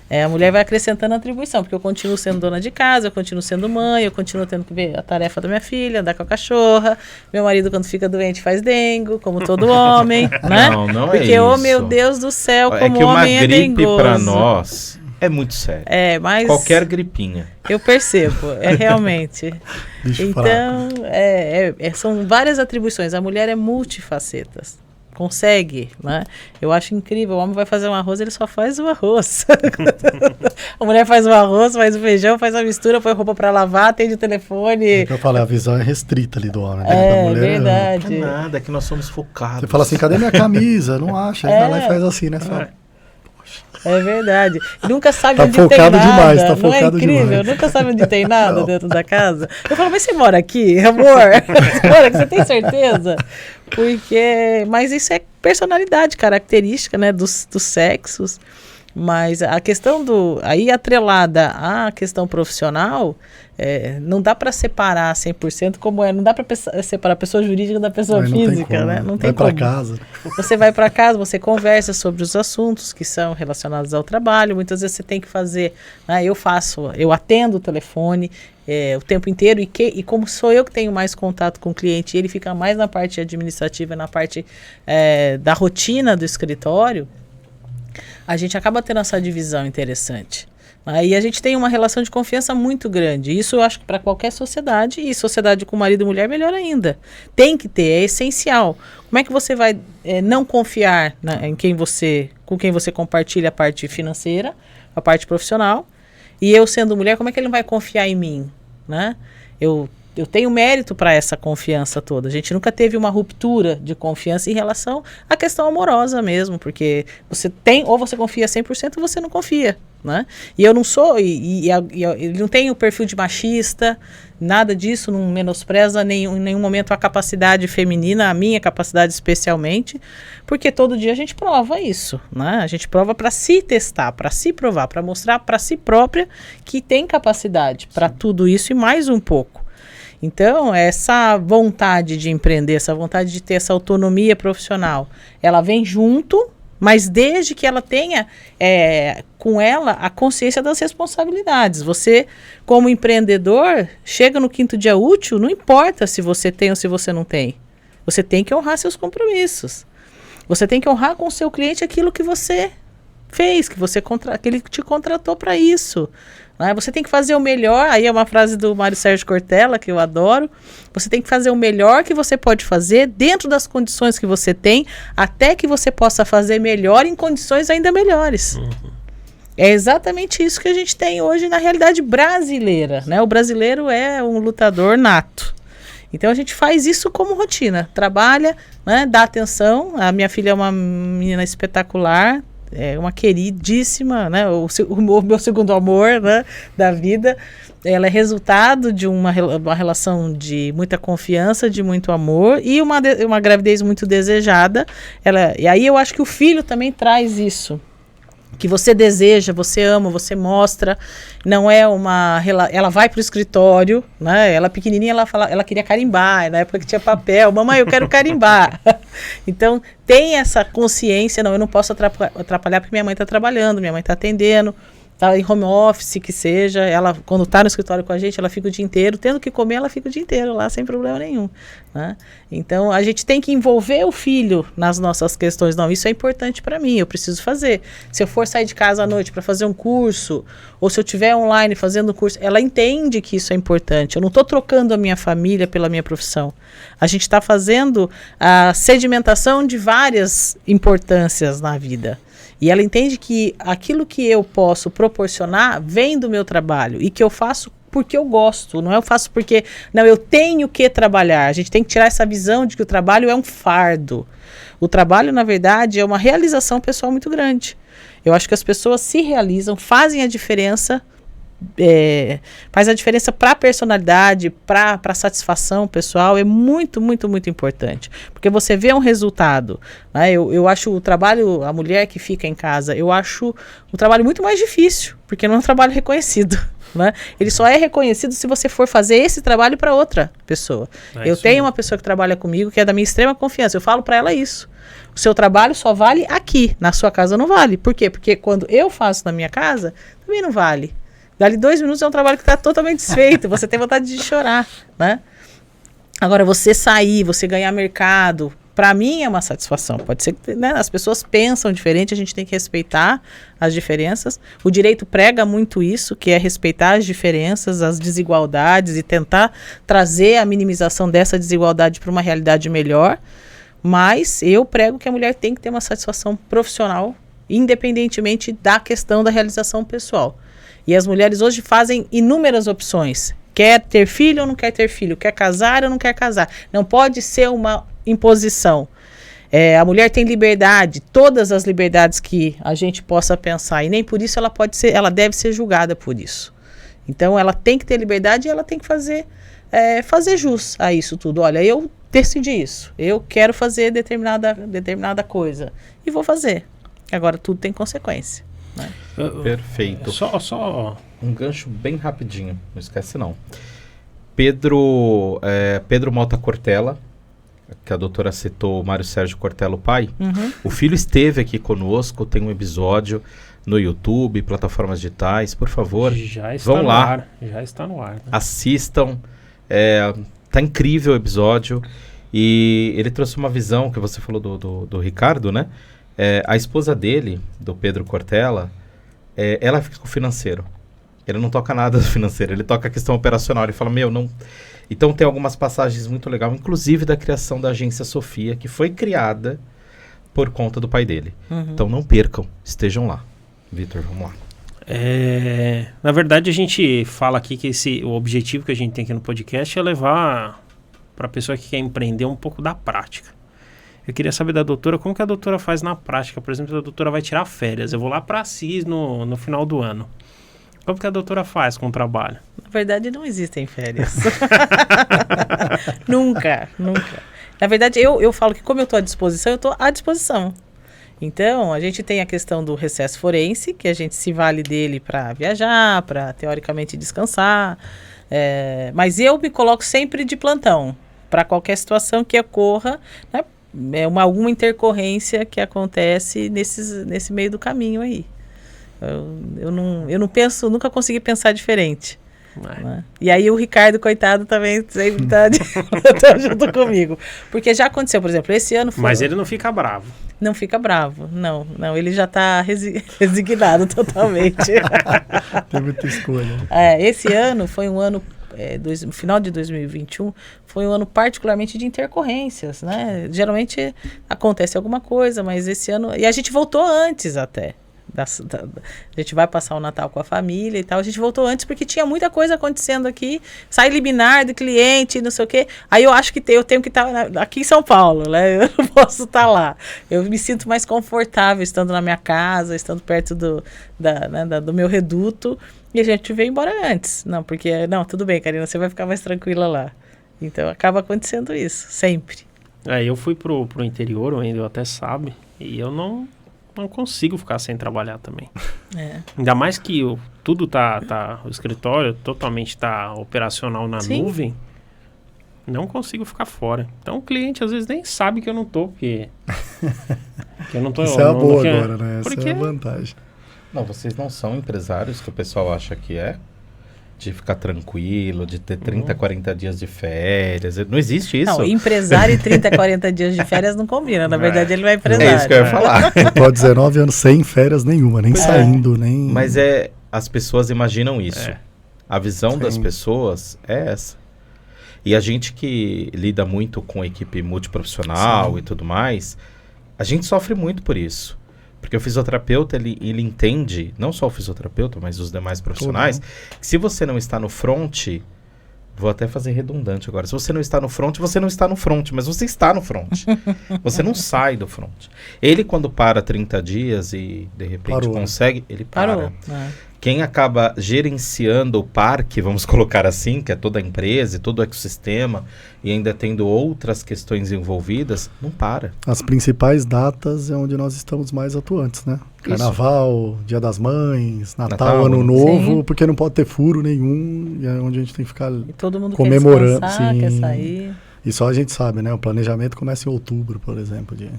A mulher vai acrescentando a atribuição, porque eu continuo sendo dona de casa, eu continuo sendo mãe, eu continuo tendo que ver a tarefa da minha filha, andar com a cachorra. Meu marido, quando fica doente, faz dengo, como todo homem, né? Não porque, é isso. Oh, meu Deus do céu, como homem é dengoso. É que uma gripe para nós é muito sério. Mas qualquer gripinha. Eu percebo, realmente. Então, são várias atribuições. A mulher é multifacetas. Consegue, né? Eu acho incrível. O homem vai fazer um arroz, ele só faz o arroz. A mulher faz o arroz, faz o feijão, faz a mistura, põe roupa para lavar, atende o telefone. Eu falei, a visão é restrita ali do homem, né? Da mulher, verdade. Não é nada, que nós somos focados. Você fala assim, cadê minha camisa? Não acha. Aí vai lá e faz assim, né? É verdade. Nunca sabe onde tem nada. Demais, tá não é incrível? Demais. Nunca sabe onde tem nada dentro da casa. Eu falo, mas você mora aqui, amor? Você tem certeza? Mas isso é personalidade, característica, né, dos sexos. Mas a questão aí atrelada à questão profissional, não dá para separar 100% como não dá para separar a pessoa jurídica da pessoa física, né? Não tem como. Vai para casa. Você vai para casa, você conversa sobre os assuntos que são relacionados ao trabalho. Muitas vezes você tem que fazer, né? Eu atendo o telefone o tempo inteiro e como sou eu que tenho mais contato com o cliente, ele fica mais na parte administrativa, na parte da rotina do escritório. A gente acaba tendo essa divisão interessante. Aí a gente tem uma relação de confiança muito grande. Isso eu acho que para qualquer sociedade, e sociedade com marido e mulher, melhor ainda. Tem que ter, é essencial. Como é que você vai não confiar com quem você compartilha a parte financeira, a parte profissional, e eu sendo mulher, como é que ele não vai confiar em mim, né? Eu tenho mérito para essa confiança toda. A gente nunca teve uma ruptura de confiança em relação à questão amorosa mesmo, porque você ou você confia 100% ou você não confia, né? E eu não sou, e não tenho o perfil de machista, nada disso, não menospreza em nenhum momento a capacidade feminina, a minha capacidade especialmente, porque todo dia a gente prova isso, né? A gente prova para se testar, para se provar, para mostrar para si própria que tem capacidade para tudo isso e mais um pouco. Então, essa vontade de empreender, essa vontade de ter essa autonomia profissional, ela vem junto, mas desde que ela tenha com ela a consciência das responsabilidades. Você, como empreendedor, chega no 5º dia útil, não importa se você tem ou se você não tem. Você tem que honrar seus compromissos. Você tem que honrar com o seu cliente aquilo que você fez, que ele te contratou para isso. Você tem que fazer o melhor, aí é uma frase do Mário Sérgio Cortella, que eu adoro, você tem que fazer o melhor que você pode fazer dentro das condições que você tem, até que você possa fazer melhor em condições ainda melhores. Uhum. É exatamente isso que a gente tem hoje na realidade brasileira, né? O brasileiro é um lutador nato. Então a gente faz isso como rotina, trabalha, né? Dá atenção, a minha filha é uma menina espetacular, é uma queridíssima, né? O meu segundo amor, né? Da vida. Ela é resultado de uma relação de muita confiança, de muito amor e uma gravidez muito desejada. E aí eu acho que o filho também traz isso. Que você deseja, você ama, você mostra, não é ela vai para o escritório, né? Ela pequenininha, ela queria carimbar, na época que tinha papel, mamãe, eu quero carimbar. Então, tem essa consciência, não, eu não posso atrapalhar porque minha mãe está trabalhando, minha mãe está atendendo, está em home office, que seja, ela, quando está no escritório com a gente, ela fica o dia inteiro, tendo que comer, ela fica o dia inteiro lá, sem problema nenhum, né? Então, a gente tem que envolver o filho nas nossas questões. Não, isso é importante para mim, eu preciso fazer. Se eu for sair de casa à noite para fazer um curso, ou se eu estiver online fazendo curso, ela entende que isso é importante. Eu não estou trocando a minha família pela minha profissão. A gente está fazendo a sedimentação de várias importâncias na vida. E ela entende que aquilo que eu posso proporcionar vem do meu trabalho e que eu faço porque eu gosto, não é eu faço porque... Não, eu tenho que trabalhar. A gente tem que tirar essa visão de que o trabalho é um fardo. O trabalho, na verdade, é uma realização pessoal muito grande. Eu acho que as pessoas se realizam, fazem a diferença, faz a diferença para a personalidade, para a satisfação pessoal, é muito, muito, muito importante. Porque você vê um resultado, né? Eu acho o trabalho, a mulher que fica em casa, eu acho um trabalho muito mais difícil, porque não é um trabalho reconhecido. Né? Ele só é reconhecido se você for fazer esse trabalho para outra pessoa. Eu tenho uma pessoa que trabalha comigo que é da minha extrema confiança. Eu falo para ela isso. O seu trabalho só vale aqui. Na sua casa não vale. Por quê? Porque quando eu faço na minha casa, também não vale. Dali 2 minutos é um trabalho que está totalmente desfeito. Você tem vontade de chorar. Né? Agora, você sair, você ganhar mercado... Para mim é uma satisfação. Pode ser que, né, as pessoas pensam diferente, a gente tem que respeitar as diferenças. O direito prega muito isso, que é respeitar as diferenças, as desigualdades e tentar trazer a minimização dessa desigualdade para uma realidade melhor. Mas eu prego que a mulher tem que ter uma satisfação profissional, independentemente da questão da realização pessoal. E as mulheres hoje fazem inúmeras opções. Quer ter filho ou não quer ter filho? Quer casar ou não quer casar? Não pode ser uma imposição. A mulher tem liberdade, todas as liberdades que a gente possa pensar, e nem por isso ela deve ser julgada por isso. Então ela tem que ter liberdade e ela tem que fazer jus a isso tudo. Olha, eu decidi isso, eu quero fazer determinada coisa e vou fazer. Agora tudo tem consequência. Né? Perfeito. Só um gancho bem rapidinho, não esquece não. Pedro Mota Cortella, que a doutora citou, Mário Sérgio Cortella, o pai. Uhum. O filho esteve aqui conosco, tem um episódio no YouTube, plataformas digitais, por favor, vão lá. Já está no ar. Né? Assistam, tá incrível o episódio, e ele trouxe uma visão, que você falou do Ricardo, né? A esposa dele, do Pedro Cortella, ela fica com o financeiro. Ele não toca nada do financeiro, ele toca a questão operacional, ele fala, não... Então tem algumas passagens muito legais, inclusive da criação da agência Sofia, que foi criada por conta do pai dele. Uhum. Então não percam, estejam lá. Vitor, vamos lá. Na verdade, a gente fala aqui que o objetivo que a gente tem aqui no podcast é levar para a pessoa que quer empreender um pouco da prática. Eu queria saber da doutora, como que a doutora faz na prática? Por exemplo, a doutora vai tirar férias, eu vou lá para Assis no final do ano. Como que a doutora faz com o trabalho? Na verdade, não existem férias. Nunca. Na verdade, eu falo que como eu estou à disposição, eu estou à disposição. Então, a gente tem a questão do recesso forense, que a gente se vale dele para viajar, para teoricamente descansar. Mas eu me coloco sempre de plantão, para qualquer situação que ocorra, né? Alguma intercorrência que acontece nesse meio do caminho aí. Eu não penso, nunca consegui pensar diferente. Né? E aí o Ricardo, coitado, também sempre tá junto comigo. Porque já aconteceu, por exemplo, esse ano foi... Mas ele não fica bravo. Não fica bravo, não, ele já está resignado totalmente. Tem muita escolha. Esse ano foi um ano, no final de 2021, foi um ano particularmente de intercorrências, né? Geralmente acontece alguma coisa, mas esse ano... E a gente voltou antes até. A gente vai passar o Natal com a família e tal. A gente voltou antes porque tinha muita coisa acontecendo aqui. Sai liminar do cliente, não sei o quê. Aí eu acho que eu tenho que estar aqui em São Paulo, né? Eu não posso estar lá. Eu me sinto mais confortável estando na minha casa, estando perto do meu reduto. E a gente veio embora antes. Tudo bem, Karina, você vai ficar mais tranquila lá. Então acaba acontecendo isso, sempre. Eu fui pro interior, o Wendel até sabe, e eu não consigo ficar sem trabalhar também. Ainda mais que o escritório totalmente tá operacional na Sim. nuvem, não consigo ficar fora. Então o cliente às vezes nem sabe que eu não tô, porque que eu não tô... Isso é a boa agora, né? Essa é a vantagem. Não, vocês não são empresários que o pessoal acha que é? De ficar tranquilo, de ter 30, 40 dias de férias. Não existe isso. Não, empresário e 30, 40 dias de férias não combina. Na verdade, ele não é empresário. É isso que eu ia falar. Tô 19 anos sem férias nenhuma, nem saindo, nem... Mas as pessoas imaginam isso. A visão das pessoas é essa. E a gente que lida muito com equipe multiprofissional e tudo mais, a gente sofre muito por isso. Porque o fisioterapeuta, ele entende, não só o fisioterapeuta, mas os demais profissionais, que se você não está no front, vou até fazer redundante agora, se você não está no front, você não está no front, mas você está no front. Você não sai do front. Ele, quando para 30 dias e, de repente, consegue, ele para. Quem acaba gerenciando o parque, vamos colocar assim, que é toda a empresa e todo o ecossistema, e ainda tendo outras questões envolvidas, não para. As principais datas é onde nós estamos mais atuantes, né? Carnaval, Dia das Mães, Natal, Ano Novo, porque não pode ter furo nenhum, e é onde a gente tem que ficar e todo mundo comemorando. Quer descansar, quer sair. E só a gente sabe, né? O planejamento começa em outubro, por exemplo, de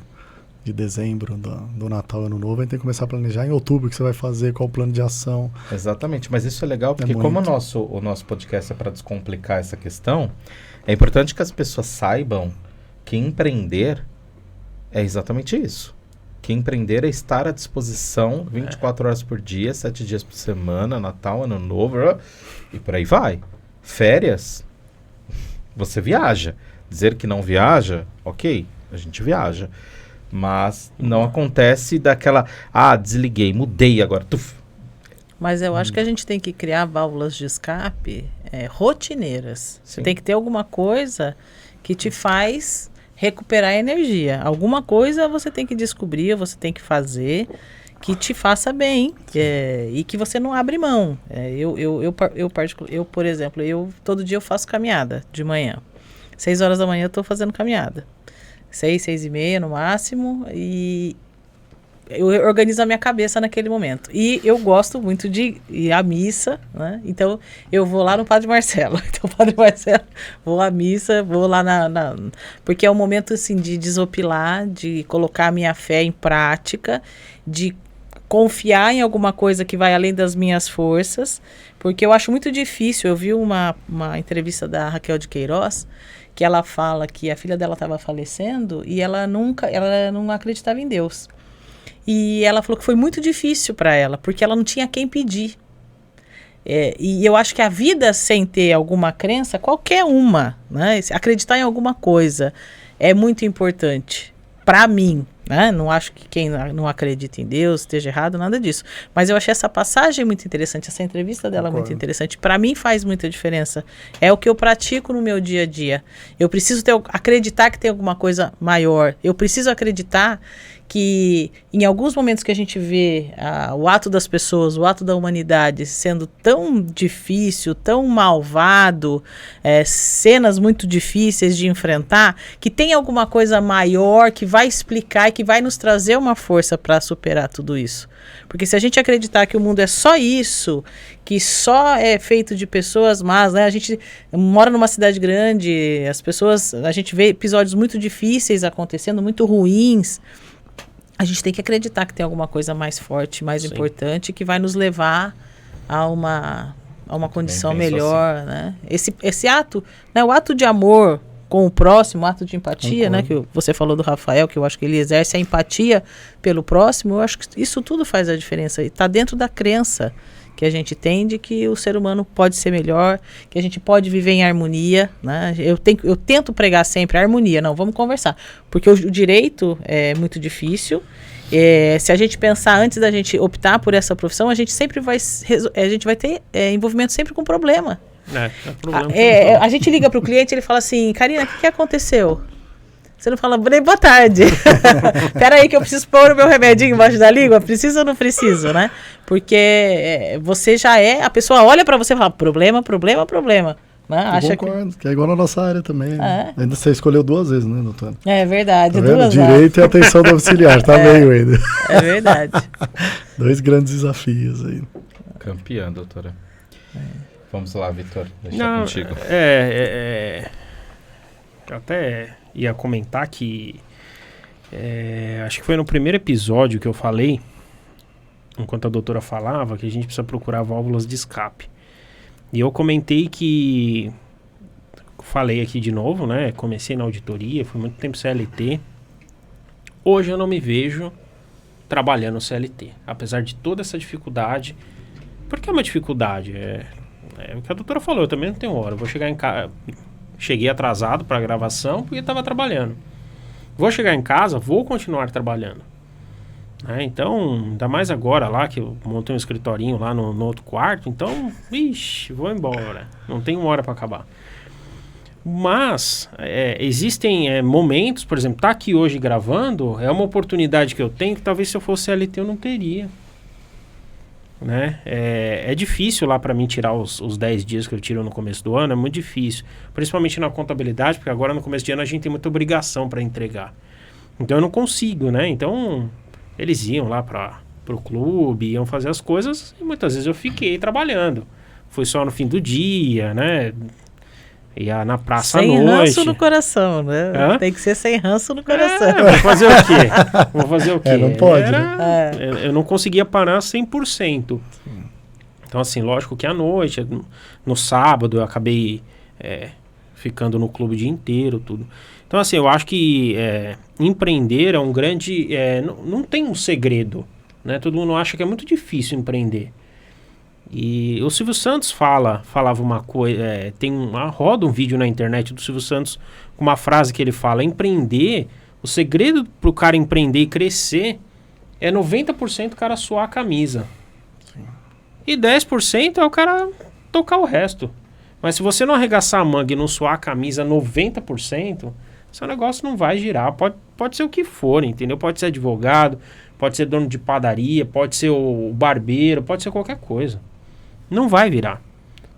dezembro, do Natal, Ano Novo, a gente tem que começar a planejar em outubro o que você vai fazer, qual o plano de ação. Exatamente, mas isso é legal porque como o nosso podcast é para descomplicar essa questão, é importante que as pessoas saibam que empreender é exatamente isso. Que empreender é estar à disposição 24 horas por dia, 7 dias por semana, Natal, Ano Novo, e por aí vai. Férias, você viaja. Dizer que não viaja, ok, a gente viaja. Mas não acontece daquela, desliguei, mudei agora. Tuf. Mas eu acho que a gente tem que criar válvulas de escape rotineiras. Sim. Tem que ter alguma coisa que te faz recuperar a energia. Alguma coisa você tem que descobrir, você tem que fazer que te faça bem e que você não abre mão. Eu, por exemplo, todo dia eu faço caminhada de manhã. 6 horas da manhã eu estou fazendo caminhada. 6h30 no máximo, e eu organizo a minha cabeça naquele momento. E eu gosto muito de ir à missa, né? Então, eu vou lá no Padre Marcelo. Então, Padre Marcelo, vou à missa, vou lá porque é um momento, assim, de desopilar, de colocar a minha fé em prática, de confiar em alguma coisa que vai além das minhas forças, porque eu acho muito difícil. Eu vi uma entrevista da Raquel de Queiroz, que ela fala que a filha dela estava falecendo e ela não acreditava em Deus. E ela falou que foi muito difícil para ela, porque ela não tinha quem pedir. E eu acho que a vida sem ter alguma crença, qualquer uma, né? Acreditar em alguma coisa é muito importante para mim, né? Não acho que quem não acredita em Deus esteja errado, nada disso. Mas eu achei essa passagem muito interessante, essa entrevista dela muito interessante. Para mim faz muita diferença. É o que eu pratico no meu dia a dia. Eu preciso acreditar que tem alguma coisa maior. Eu preciso acreditar que em alguns momentos que a gente vê o ato das pessoas, o ato da humanidade sendo tão difícil, tão malvado, cenas muito difíceis de enfrentar, que tem alguma coisa maior que vai explicar e que vai nos trazer uma força para superar tudo isso. Porque se a gente acreditar que o mundo é só isso, que só é feito de pessoas más, né? A gente mora numa cidade grande, a gente vê episódios muito difíceis acontecendo, muito ruins. A gente tem que acreditar que tem alguma coisa mais forte, mais importante, que vai nos levar a uma condição melhor, assim, né? Esse ato, né, o ato de amor com o próximo, o ato de empatia, né, que você falou do Rafael, que eu acho que ele exerce a empatia pelo próximo, eu acho que isso tudo faz a diferença. E está dentro da crença que a gente tem de que o ser humano pode ser melhor, que a gente pode viver em harmonia, né? Eu tento pregar sempre a harmonia, não, vamos conversar, porque o direito é muito difícil. Se a gente pensar antes da gente optar por essa profissão, a gente sempre vai ter envolvimento sempre com problema. A gente liga para o cliente, ele fala assim: Karina, o que aconteceu? Você não fala nem boa tarde. Peraí que eu preciso pôr o meu remedinho embaixo da língua. Preciso ou não preciso, né? Porque você já a pessoa olha para você e fala problema. Né? Eu concordo, que é igual na nossa área também. Né? Ainda você escolheu 2 vezes, né, doutora? É verdade. Tá direito e atenção do auxiliar, tá meio ainda. É verdade. 2 grandes desafios aí. Campeã, doutora. Vamos lá, Vitor, deixar contigo. Eu até ia comentar que acho que foi no primeiro episódio que eu falei, enquanto a doutora falava, que a gente precisa procurar válvulas de escape. E eu comentei que, falei aqui de novo, né? Comecei na auditoria, fui muito tempo CLT. Hoje eu não me vejo trabalhando CLT, apesar de toda essa dificuldade. Porque é uma dificuldade, é o que a doutora falou, eu também não tenho hora. Eu vou chegar em casa, cheguei atrasado para a gravação porque estava trabalhando. Vou chegar em casa, vou continuar trabalhando. né? Então, ainda mais agora lá, que eu montei um escritorinho lá no outro quarto, então, ixi, vou embora. Não tem 1 hora para acabar. Mas, existem momentos, por exemplo, tá aqui hoje gravando, é uma oportunidade que eu tenho que talvez se eu fosse CLT eu não teria. Né? É difícil lá para mim tirar os 10 dias que eu tiro no começo do ano, é muito difícil. Principalmente na contabilidade, porque agora no começo de ano a gente tem muita obrigação para entregar. Então eu não consigo, né? Então eles iam lá pro clube, iam fazer as coisas e muitas vezes eu fiquei trabalhando. Foi só no fim do dia, né? Ia na praça à noite. Sem ranço no coração, né? Hã? Tem que ser sem ranço no coração. Vou fazer o quê? Vou fazer o quê? Não pode, né? Eu não conseguia parar 100%. Então, assim, lógico que à noite, no sábado, eu acabei ficando no clube o dia inteiro, tudo. Então, assim, eu acho que empreender é um grande... não tem um segredo, né? Todo mundo acha que é muito difícil empreender. E o Silvio Santos falava uma coisa, roda um vídeo na internet do Silvio Santos com uma frase que ele fala: empreender, o segredo pro cara empreender e crescer é 90% o cara suar a camisa. Sim. E 10% é o cara tocar o resto. Mas se você não arregaçar a manga e não suar a camisa 90%, seu negócio não vai girar. Pode ser o que for, entendeu? Pode ser advogado, pode ser dono de padaria, pode ser o barbeiro, pode ser qualquer coisa. Não vai virar.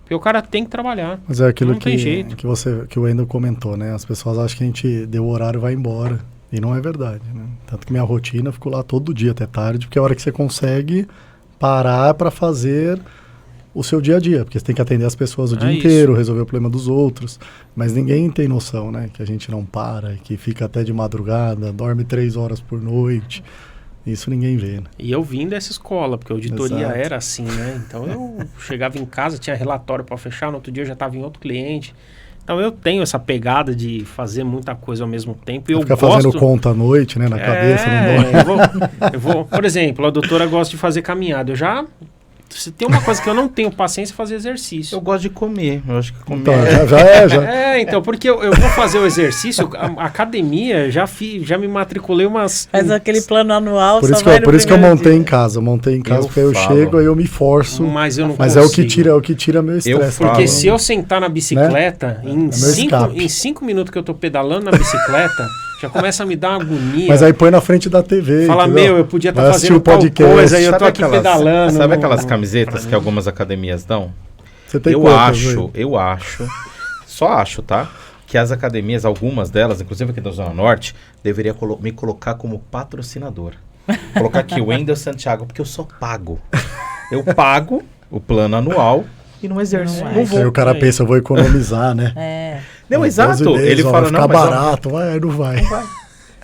Porque o cara tem que trabalhar. Mas é aquilo não tem jeito. que o Wendel comentou, né? As pessoas acham que a gente deu o horário e vai embora. E não é verdade, né? Tanto que minha rotina ficou lá todo dia até tarde, porque é a hora que você consegue parar para fazer o seu dia a dia. Porque você tem que atender as pessoas o dia inteiro, resolver o problema dos outros. Mas ninguém tem noção, né? Que a gente não para, que fica até de madrugada, dorme 3 horas por noite. Isso ninguém vê, né? E eu vim dessa escola, porque a auditoria Exato. era assim, né? Então eu chegava em casa, tinha relatório para fechar, no outro dia eu já estava em outro cliente. Então eu tenho essa pegada de fazer muita coisa ao mesmo tempo. E eu fica gosto... fazendo conta à noite, né? Na cabeça, não dorme. Eu vou, por exemplo, a doutora gosta de fazer caminhada. Se tem uma coisa que eu não tenho paciência é fazer exercício. Eu gosto de comer. Eu acho que comer... Então, já. Então, porque eu vou fazer o exercício, a academia, já me matriculei umas... Faz aquele plano anual, Por isso que eu montei em casa. Porque eu chego, aí eu me forço. Mas eu não Mas consigo. é o que tira meu estresse. Porque se eu sentar na bicicleta, né? em 5 minutos que eu tô pedalando na bicicleta... Já começa a me dar uma agonia. Mas aí põe na frente da TV. Fala, entendeu? eu podia estar fazendo o podcast. tal coisa, aí eu tô aqui pedalando. Sabe aquelas camisetas que algumas academias dão? Você tem eu acho, só acho, tá? Que as academias, algumas delas, inclusive aqui da Zona Norte, deveria me colocar como patrocinador. Colocar aqui o Wendel Santiago, porque eu só pago. Eu pago o plano anual e não exerço. Não vou. Aí o cara pensa, eu vou economizar, né? Não, exato. Ele fala, não, barato, não vai.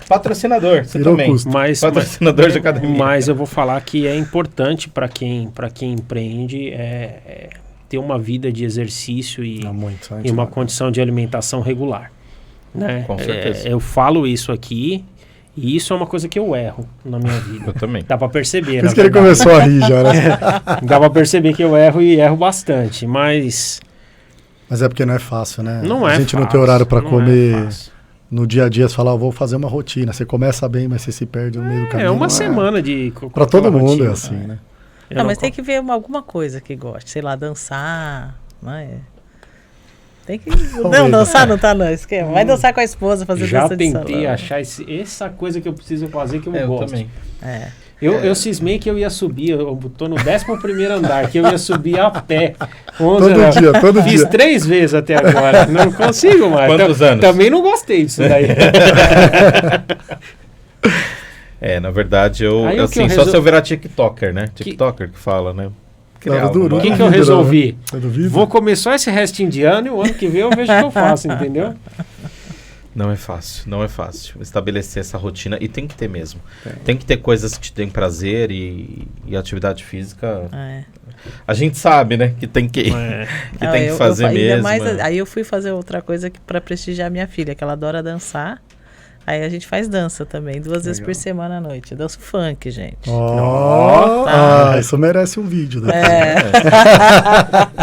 Patrocinador, você também. Patrocinador de academia. Mas eu vou falar que é importante para quem empreende ter uma vida de exercício e uma condição de alimentação regular. Né? Com certeza. Eu falo isso aqui e isso é uma coisa que eu erro na minha vida. Eu também. Dá para perceber. Por isso que ele começou a rir já, né? Dá para perceber que eu erro e erro bastante, mas é porque não é fácil, né? Não a gente fácil, não tem horário para comer. No dia a dia você fala, vou fazer uma rotina. Você começa bem, mas você se perde no meio do caminho. É uma semana de... Para todo mundo rotina, é assim, né? Não, mas tem que ver alguma coisa que goste. Sei lá, dançar, né? Tem que... Não, dançar não tá no esquema. Vai dançar com a esposa, fazer dança de salão. Já tentei achar essa coisa que eu preciso fazer que eu gosto. Também. Eu cismei que eu ia subir, eu tô no 11º andar, que eu ia subir a pé. Todo dia. Fiz 3 vezes até agora, não consigo mais. Quantos anos? Também não gostei disso daí. Na verdade, só se eu virar TikToker, né? TikToker que fala, né? O que eu resolvi? Vou comer só esse restinho de ano e o ano que vem eu vejo o que eu faço, entendeu? Não é fácil estabelecer essa rotina e tem que ter mesmo. Tem que ter coisas que te deem prazer e atividade física. A gente sabe, né, que tem que fazer mesmo. Aí eu fui fazer outra coisa para prestigiar minha filha, que ela adora dançar. Aí a gente faz dança também, 2 vezes por semana à noite. Eu danço funk, gente. Isso merece um vídeo. Né?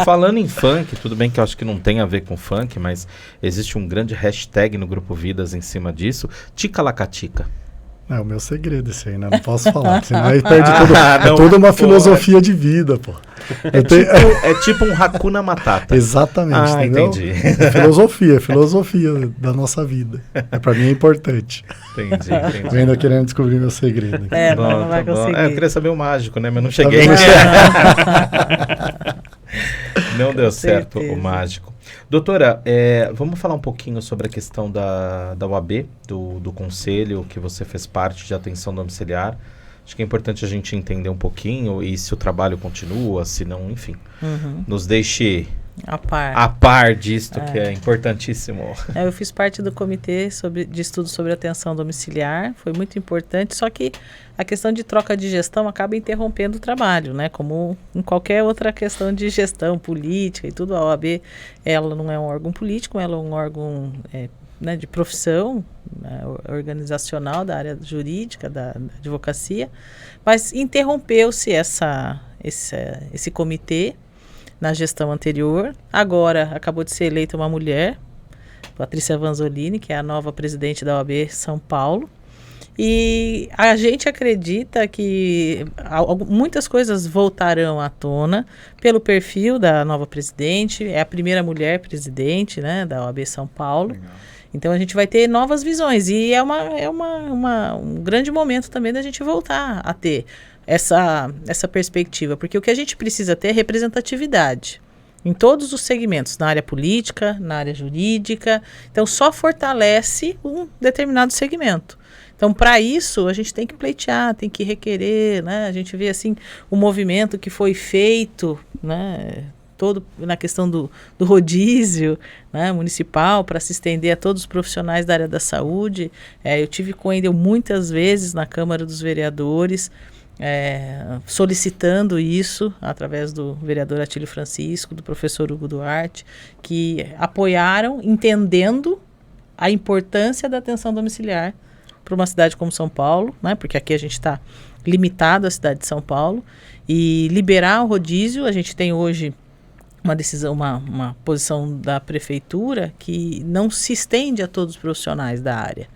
Falando em funk, tudo bem que eu acho que não tem a ver com funk, mas existe um grande hashtag no Grupo Vidas em cima disso. Ticalacatica. É o meu segredo esse aí, né? Não posso falar, senão aí perde tudo. É toda uma filosofia de vida, pô. É tipo um Hakuna Matata. Exatamente, entendeu? Entendi. É filosofia da nossa vida. Pra mim é importante. Entendi. Eu ainda querendo descobrir meu segredo. Não vai conseguir. Eu queria saber o mágico, né? Mas não cheguei. Não deu certo o mágico. Doutora, vamos falar um pouquinho sobre a questão da UAB, do conselho que você fez parte de atenção domiciliar. Acho que é importante a gente entender um pouquinho e se o trabalho continua, se não, enfim. Nos deixe a par disto, que é importantíssimo. Eu fiz parte do comitê de estudo sobre atenção domiciliar, foi muito importante, só que a questão de troca de gestão acaba interrompendo o trabalho, né? Como em qualquer outra questão de gestão política e tudo, a OAB, ela não é um órgão político, ela é um órgão de profissão, organizacional da área jurídica, da advocacia, mas interrompeu-se esse comitê na gestão anterior. Agora acabou de ser eleita uma mulher, Patrícia Vanzolini, que é a nova presidente da OAB São Paulo. E a gente acredita que muitas coisas voltarão à tona pelo perfil da nova presidente. É a primeira mulher presidente, né, da OAB São Paulo. Legal. Então a gente vai ter novas visões e é um grande momento também da gente voltar a ter essa perspectiva, porque o que a gente precisa ter é representatividade em todos os segmentos, na área política, na área jurídica. Então só fortalece um determinado segmento. Então, para isso, a gente tem que pleitear, tem que requerer, né? A gente vê assim o movimento que foi feito, né, todo na questão do rodízio, né, municipal, para se estender a todos os profissionais da área da saúde. Eu tive com ele muitas vezes na Câmara dos Vereadores, solicitando isso através do vereador Atílio Francisco, do professor Hugo Duarte, que apoiaram, entendendo a importância da atenção domiciliar para uma cidade como São Paulo, né, porque aqui a gente está limitado à cidade de São Paulo, e liberar o rodízio. A gente tem hoje uma decisão, uma posição da prefeitura que não se estende a todos os profissionais da área,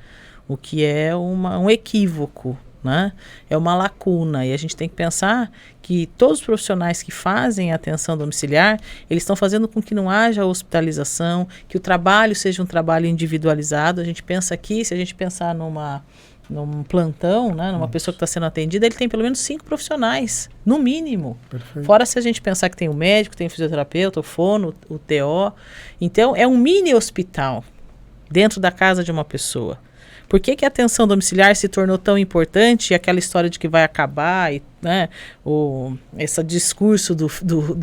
o que é um equívoco, né? É uma lacuna, e a gente tem que pensar que todos os profissionais que fazem atenção domiciliar, eles estão fazendo com que não haja hospitalização, que o trabalho seja um trabalho individualizado. A gente pensa aqui, se a gente pensar num plantão, né, numa pessoa que está sendo atendida, ele tem pelo menos 5 profissionais, no mínimo. Perfeito. Fora se a gente pensar que tem o médico, tem o fisioterapeuta, o fono, o TO. Então, é um mini hospital dentro da casa de uma pessoa. Por que a atenção domiciliar se tornou tão importante? E aquela história de que vai acabar, né, esse discurso do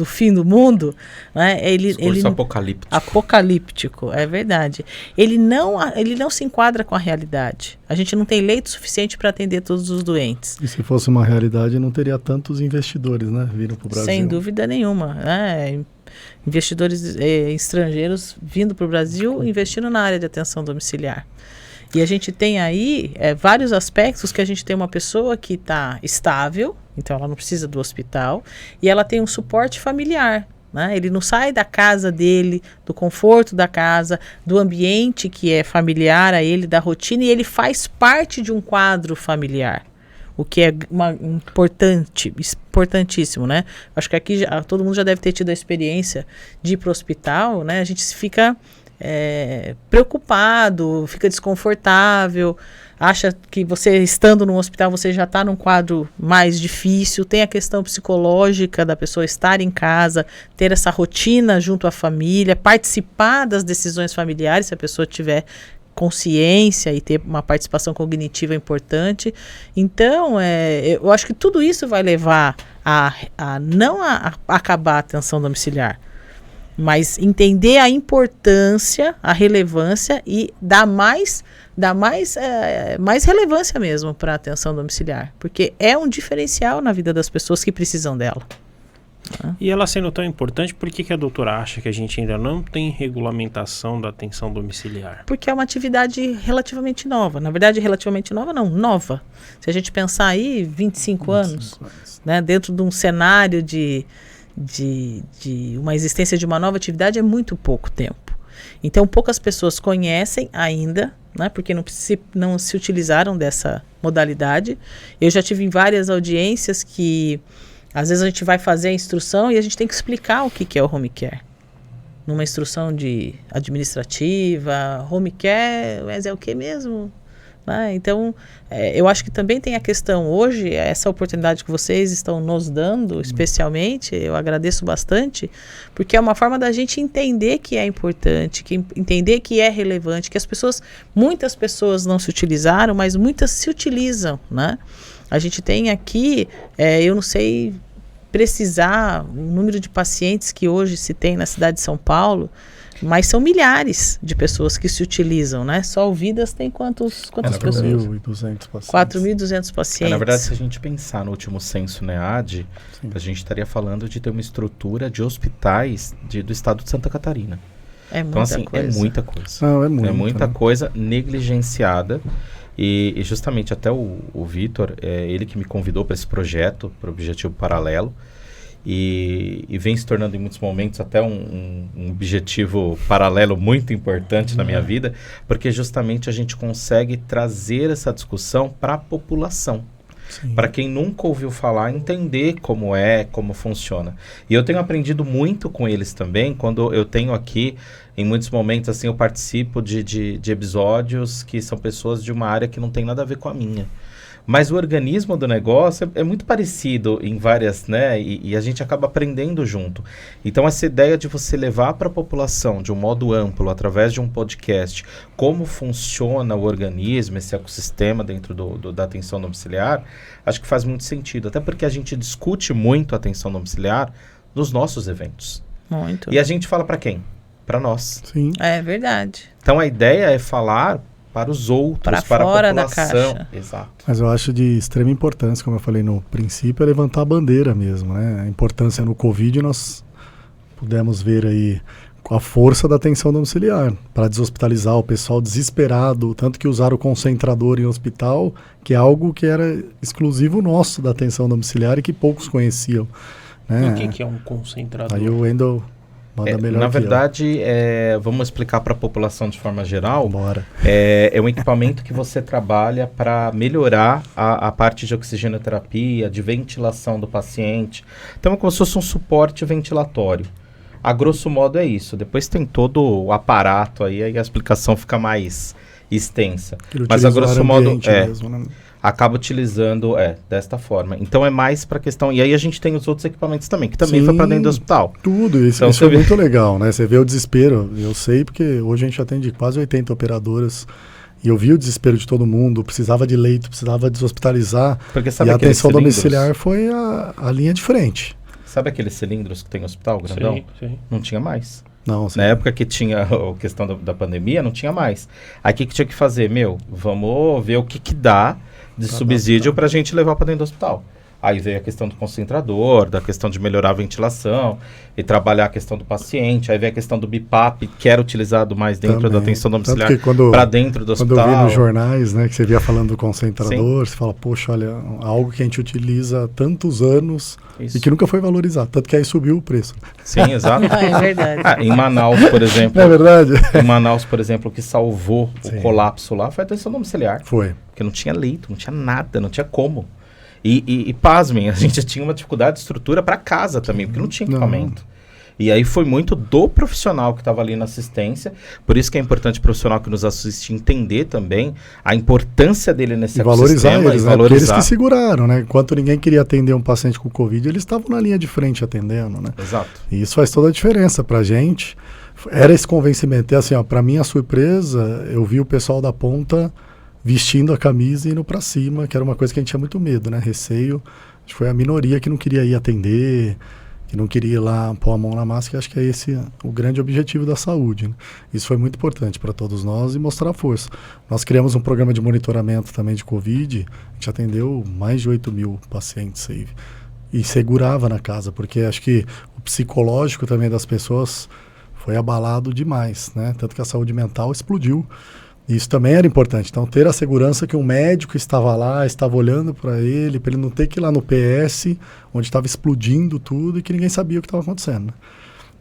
fim do mundo, né, discurso apocalíptico. Apocalíptico, é verdade. Ele não se enquadra com a realidade. A gente não tem leito suficiente para atender todos os doentes. E se fosse uma realidade, não teria tantos investidores, né, vindo para o Brasil. Sem dúvida nenhuma, né? Investidores estrangeiros vindo para o Brasil, investindo na área de atenção domiciliar. E a gente tem aí vários aspectos que a gente tem uma pessoa que está estável, então ela não precisa do hospital, e ela tem um suporte familiar, né? Ele não sai da casa dele, do conforto da casa, do ambiente que é familiar a ele, da rotina, e ele faz parte de um quadro familiar, o que é importantíssimo, né? Acho que aqui todo mundo já deve ter tido a experiência de ir para o hospital, né? A gente fica preocupado, fica desconfortável, acha que você estando num hospital você já está num quadro mais difícil. Tem a questão psicológica da pessoa estar em casa, ter essa rotina junto à família, participar das decisões familiares, se a pessoa tiver consciência e ter uma participação cognitiva importante. Então, eu acho que tudo isso vai levar não a acabar a atenção domiciliar, mas entender a importância, a relevância e dar mais relevância mesmo para a atenção domiciliar, porque é um diferencial na vida das pessoas que precisam dela. E ela sendo tão importante, por que a doutora acha que a gente ainda não tem regulamentação da atenção domiciliar? Porque é uma atividade relativamente nova. Na verdade, relativamente nova não, nova. Se a gente pensar aí, 25 anos, né, dentro de um cenário de uma existência de uma nova atividade, é muito pouco tempo. Então, poucas pessoas conhecem ainda, né? Porque não se utilizaram dessa modalidade. Eu já tive em várias audiências que, às vezes, a gente vai fazer a instrução e a gente tem que explicar o que é o home care. Numa instrução administrativa, home care, mas é o que mesmo? Né? Então, eu acho que também tem a questão hoje, essa oportunidade que vocês estão nos dando, especialmente, eu agradeço bastante, porque é uma forma da gente entender que é importante, entender que é relevante, que muitas pessoas não se utilizaram, mas muitas se utilizam, né? A gente tem aqui, eu não sei precisar o número de pacientes que hoje se tem na cidade de São Paulo, mas são milhares de pessoas que se utilizam, né? Só o Vidas tem quantas pessoas? 4.200 pacientes. 4.200 pacientes. Na verdade, se a gente pensar no último censo NEAD, a gente estaria falando de ter uma estrutura de hospitais do estado de Santa Catarina. É muita então, assim, coisa. É muita coisa. Não, é muita coisa negligenciada. E justamente até o Vitor, ele que me convidou para esse projeto, para o Objetivo Paralelo, e vem se tornando em muitos momentos até um objetivo paralelo muito importante na minha vida, porque justamente a gente consegue trazer essa discussão para a população. Para quem nunca ouviu falar, entender como funciona. E eu tenho aprendido muito com eles também, quando eu tenho aqui, em muitos momentos, assim, eu participo de episódios que são pessoas de uma área que não tem nada a ver com a minha. Mas o organismo do negócio é muito parecido em várias, né? E a gente acaba aprendendo junto. Então, essa ideia de você levar para a população de um modo amplo, através de um podcast, como funciona o organismo, esse ecossistema dentro da atenção domiciliar, acho que faz muito sentido. Até porque a gente discute muito a atenção domiciliar nos nossos eventos. Muito. E a gente fala para quem? Para nós. Sim. É verdade. Então, a ideia é falar para os outros, para fora a população. da caixa. Exato. Mas eu acho de extrema importância, como eu falei no princípio, é levantar a bandeira mesmo, né? A importância no Covid, nós pudemos ver aí com a força da atenção domiciliar, para deshospitalizar o pessoal desesperado, tanto que usaram o concentrador em hospital, que é algo que era exclusivo nosso da atenção domiciliar e que poucos conheciam. Né? O que é um concentrador? Aí o Wendel manda melhor na que verdade, vamos explicar para a população de forma geral. Bora. É um equipamento que você trabalha para melhorar a parte de oxigenoterapia, de ventilação do paciente. Então é como se fosse um suporte ventilatório. A grosso modo é isso. Depois tem todo o aparato aí a explicação fica mais extensa. Mas a grosso modo mesmo, né? Acaba utilizando desta forma. Então é mais para questão. E aí a gente tem os outros equipamentos também, que também foi para dentro do hospital. Tudo isso. Então, isso é muito legal, né? Você vê o desespero. Eu sei porque hoje a gente atende quase 80 operadoras. E eu vi o desespero de todo mundo. Precisava de leito, precisava deshospitalizar. Porque sabe e a atenção cilindros? Domiciliar foi a linha de frente. Sabe aqueles cilindros que tem no hospital, grandão? Sim, sim. Não tinha mais. Não, sim. Na época que tinha a questão da pandemia, não tinha mais. Aí o que tinha que fazer? Vamos ver o que dá de subsídio para a gente levar para dentro do hospital. Aí veio a questão do concentrador, da questão de melhorar a ventilação e trabalhar a questão do paciente. Aí veio a questão do BIPAP, que era utilizado mais dentro da atenção domiciliar para dentro do hospital. Quando eu vi nos jornais, né, que você via falando do concentrador, você fala, poxa, olha, algo que a gente utiliza há tantos anos e que nunca foi valorizado. Tanto que aí subiu o preço. Sim, exato. É verdade. Em Manaus, por exemplo. Não é verdade? Em Manaus, por exemplo, o que salvou o colapso lá foi a atenção domiciliar. Foi. Porque não tinha leito, não tinha nada, não tinha como. E pasmem, a gente tinha uma dificuldade de estrutura para casa também, porque não tinha equipamento. E aí foi muito do profissional que estava ali na assistência, por isso que é importante o profissional que nos assiste entender também a importância dele nesse ecossistema. Valorizar eles, né? Porque eles que seguraram, né? Enquanto ninguém queria atender um paciente com Covid, eles estavam na linha de frente atendendo, né? Exato. E isso faz toda a diferença pra gente. Era esse convencimento. E assim, ó, pra minha surpresa, eu vi o pessoal da ponta vestindo a camisa e indo para cima, que era uma coisa que a gente tinha muito medo, né? Receio. Acho que foi a minoria que não queria ir atender, que não queria ir lá pôr a mão na massa, que acho que é esse o grande objetivo da saúde, né? Isso foi muito importante para todos nós e mostrar a força. Nós criamos um programa de monitoramento também de Covid, a gente atendeu mais de 8.000 pacientes aí, e segurava na casa, porque acho que o psicológico também das pessoas foi abalado demais, né? Tanto que a saúde mental explodiu. Isso também era importante. Então, ter a segurança que um médico estava lá, estava olhando para ele não ter que ir lá no PS, onde estava explodindo tudo e que ninguém sabia o que estava acontecendo.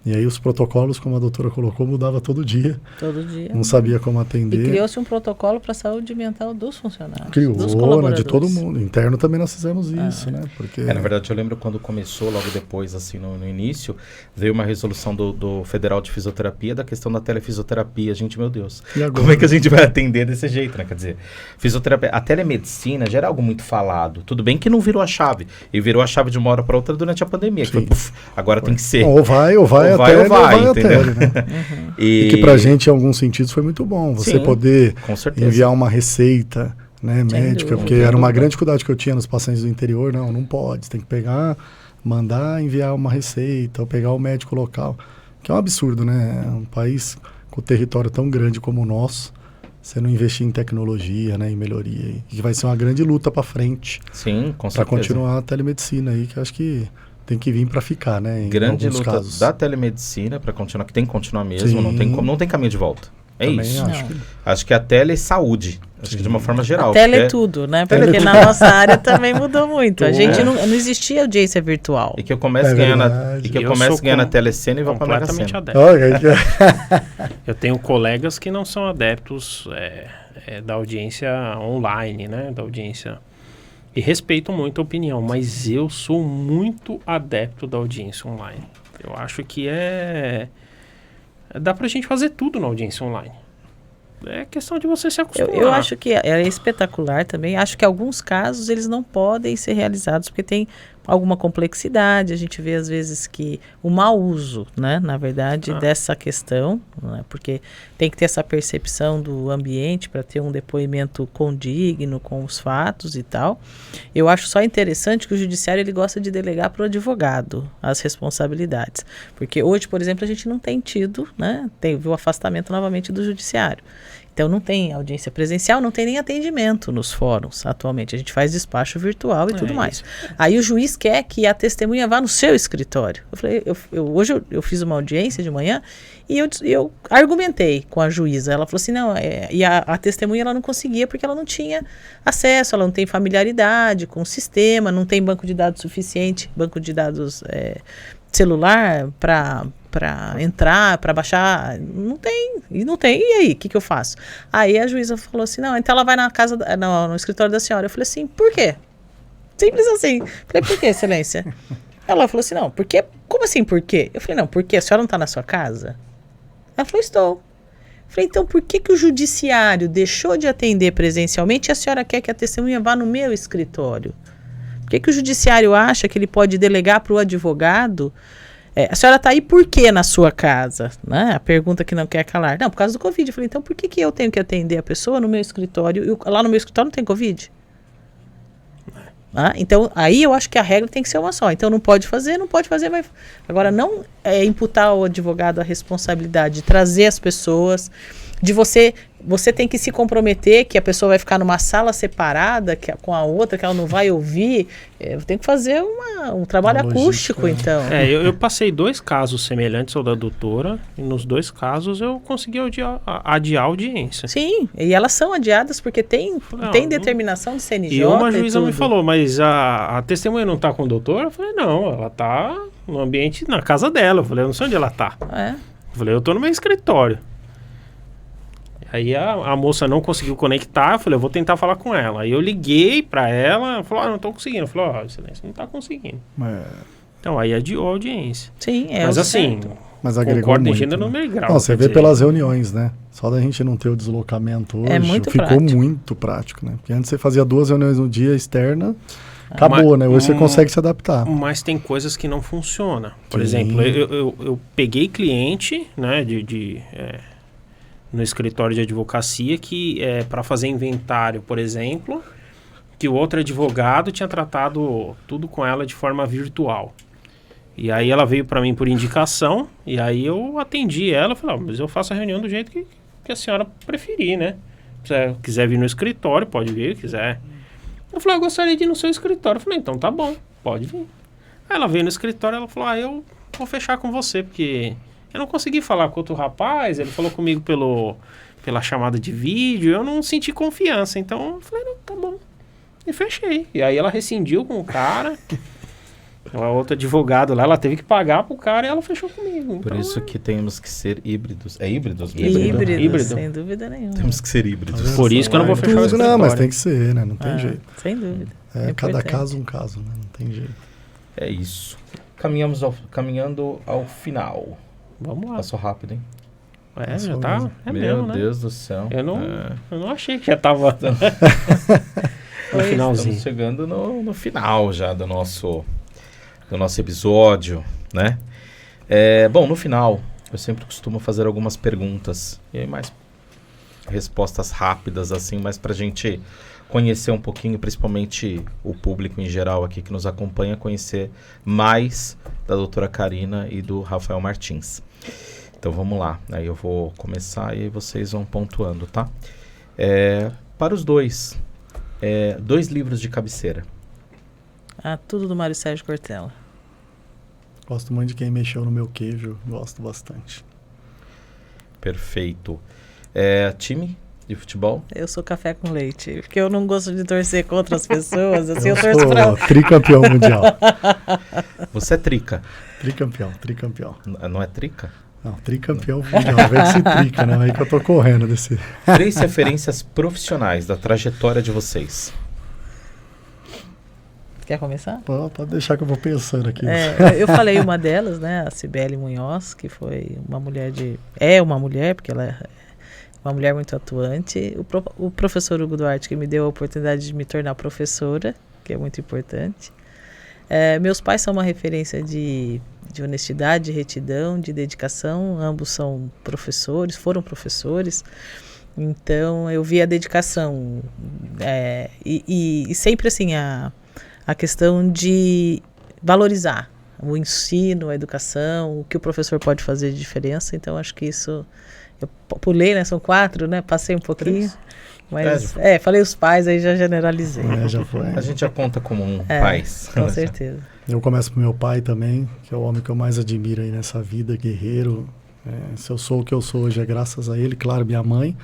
E aí os protocolos, como a doutora colocou, mudava todo dia. Todo dia. Não sabia como atender. E criou-se um protocolo para a saúde mental dos funcionários, Criou, dos né, colaboradores. de todo mundo. Interno também nós fizemos isso, né? Porque... Na verdade, eu lembro quando começou, logo depois, assim, no início, veio uma resolução do Federal de Fisioterapia da questão da telefisioterapia. Gente, meu Deus, E agora? como é que a gente vai atender desse jeito, né? Quer dizer, fisioterapia, a telemedicina já era algo muito falado. Tudo bem que não virou a chave. E virou a chave de uma hora para outra durante a pandemia. Que foi, agora tem que ser. Ou vai a entendeu? tele, né? E que pra gente, em alguns sentidos, foi muito bom. Você poder enviar uma receita, né, médica, porque era uma grande dificuldade que eu tinha nos pacientes do interior. Não pode. Você tem que pegar, mandar enviar uma receita, ou pegar o médico local. Que é um absurdo, né? Um país com território tão grande como o nosso, você não investir em tecnologia, né, em melhoria. E que vai ser uma grande luta para frente. Sim, com certeza. Para continuar a telemedicina aí, que eu acho que tem que vir para ficar, né? Grande luta casos. da telemedicina para continuar, que tem que continuar mesmo, não tem caminho de volta. É também isso. Acho que a tele é saúde. Acho que de uma forma geral. A tele é tudo, né? Porque na nossa área também mudou muito. A gente não existia audiência virtual. E que eu comece ganhando na telecena e vou para a Mega Sena. Eu tenho colegas que não são adeptos da audiência online, né? Da audiência... E respeito muito a opinião, mas eu sou muito adepto da audiência online. Eu acho que dá pra gente fazer tudo na audiência online. É questão de você se acostumar. Eu acho que é espetacular também. Acho que alguns casos eles não podem ser realizados porque tem alguma complexidade. A gente vê às vezes que o mau uso, né, na verdade, dessa questão, né, porque tem que ter essa percepção do ambiente para ter um depoimento condigno com os fatos e tal. Eu acho só interessante que o judiciário ele gosta de delegar para o advogado as responsabilidades. Porque hoje, por exemplo, a gente não tem tido, né, teve o afastamento novamente do judiciário. Então, não tem audiência presencial, não tem nem atendimento nos fóruns atualmente. A gente faz despacho virtual e tudo mais. Aí o juiz quer que a testemunha vá no seu escritório. Eu falei, hoje eu fiz uma audiência de manhã e eu argumentei com a juíza. Ela falou assim, não, e a testemunha ela não conseguia porque ela não tinha acesso, ela não tem familiaridade com o sistema, não tem banco de dados suficiente, banco de dados celular para entrar, para baixar, não tem, e aí, o que eu faço? Aí a juíza falou assim, não, então ela vai no escritório da senhora. Eu falei assim, por quê? Simples assim. Falei, por quê, excelência? Ela falou assim, não, porque, como assim, por quê? Eu falei, não, porque a senhora não está na sua casa? Ela falou, estou. Falei, então por que o judiciário deixou de atender presencialmente e a senhora quer que a testemunha vá no meu escritório? Por que o judiciário acha que ele pode delegar para o advogado? A senhora está aí por quê na sua casa? Né? A pergunta que não quer calar. Não, por causa do Covid. Eu falei, então por que eu tenho que atender a pessoa no meu escritório? E lá no meu escritório não tem Covid? Então, aí eu acho que a regra tem que ser uma só. Então, não pode fazer, vai... Agora, não imputar ao advogado a responsabilidade de trazer as pessoas, de você tem que se comprometer que a pessoa vai ficar numa sala separada com a outra, que ela não vai ouvir. Tem que fazer um trabalho acústico, então. Eu passei 2 casos semelhantes ao da doutora, e nos 2 casos eu consegui adiar a audiência. Sim, e elas são adiadas porque tem determinação de CNJ. E uma juíza me falou, mas a testemunha não está com o doutor? Eu falei, não, ela está no ambiente, na casa dela. Eu falei, eu não sei onde ela está. Eu falei, eu estou no meu escritório. Aí a moça não conseguiu conectar, eu falei, eu vou tentar falar com ela. Aí eu liguei pra ela, ela falou, não estou conseguindo. Eu falei, excelência, não está conseguindo. Então aí adiou a audiência. Sim, mas assim, mas agregou muito, em gênero, número e grau. Não, você vê pelas reuniões, né? Só da gente não ter o deslocamento hoje, ficou muito prático, né? Porque antes você fazia 2 reuniões no dia externa, acabou, né? Hoje você consegue se adaptar. Mas tem coisas que não funcionam. Por exemplo, eu peguei cliente, né, no escritório de advocacia que para fazer inventário, por exemplo, que o outro advogado tinha tratado tudo com ela de forma virtual. E aí ela veio para mim por indicação, e aí eu atendi ela, falei, mas eu faço a reunião do jeito que a senhora preferir, né? Se quiser vir no escritório, pode vir, quiser. Eu falei, eu gostaria de ir no seu escritório. Eu falei, então tá bom, pode vir. Aí ela veio no escritório, ela falou, eu vou fechar com você, porque eu não consegui falar com outro rapaz, ele falou comigo pela chamada de vídeo, eu não senti confiança, então eu falei, não, tá bom. E fechei. E aí ela rescindiu com o cara, A outra advogado lá, ela teve que pagar pro cara e ela fechou comigo. Por Então, isso que temos que ser híbridos. É híbridos? Híbrido, sem dúvida nenhuma. Temos que ser híbridos. Por isso que eu não vou fechar o Tudo, não, mas escritório. tem que ser, né? Não tem jeito. Sem dúvida. É, cada importante. caso um caso, né? Não tem jeito. É isso. Caminhando ao final. Vamos lá. Passou rápido, hein? É, Passou já tá. mesmo. É Meu mesmo, né? Deus do céu. Eu não, É. eu não achei que já tava no finalzinho. Estamos chegando no final já do nosso episódio, né? Bom, no final, eu sempre costumo fazer algumas perguntas. E aí mais respostas rápidas, assim, mas pra gente conhecer um pouquinho, principalmente o público em geral aqui que nos acompanha, conhecer mais da doutora Karina e do Rafael Martins. Então vamos lá, aí eu vou começar e aí vocês vão pontuando, tá? Para os dois, 2 livros de cabeceira. Tudo do Mário Sérgio Cortella. Gosto muito de Quem Mexeu no Meu Queijo, gosto bastante. Perfeito. Time de futebol? Eu sou café com leite, porque eu não gosto de torcer contra as pessoas, assim, eu Eu torço sou pra... tricampeão mundial. Você é trica. Tricampeão. Não é trica? Não, tricampeão mundial. Vê que se trica, né? Aí que eu tô correndo desse... 3 referências profissionais da trajetória de vocês. Quer começar? Pode deixar que eu vou pensando aqui. Eu falei uma delas, né, a Cibele Munhoz, que foi uma mulher é uma mulher, porque ela é uma mulher muito atuante. O professor Hugo Duarte, que me deu a oportunidade de me tornar professora, que é muito importante. Meus pais são uma referência de honestidade, de retidão, de dedicação. Ambos são professores, foram professores. Então, eu vi a dedicação. E sempre assim, a questão de valorizar o ensino, a educação, o que o professor pode fazer de diferença. Então, acho que isso... Eu pulei, né? São 4, né? Passei um pouquinho. 3. Mas, falei os pais, aí já generalizei. Já foi. A gente já conta como pais. Com certeza. Eu começo com meu pai também, que é o homem que eu mais admiro aí nessa vida, guerreiro. Se eu sou o que eu sou hoje é graças a ele. Claro, minha mãe,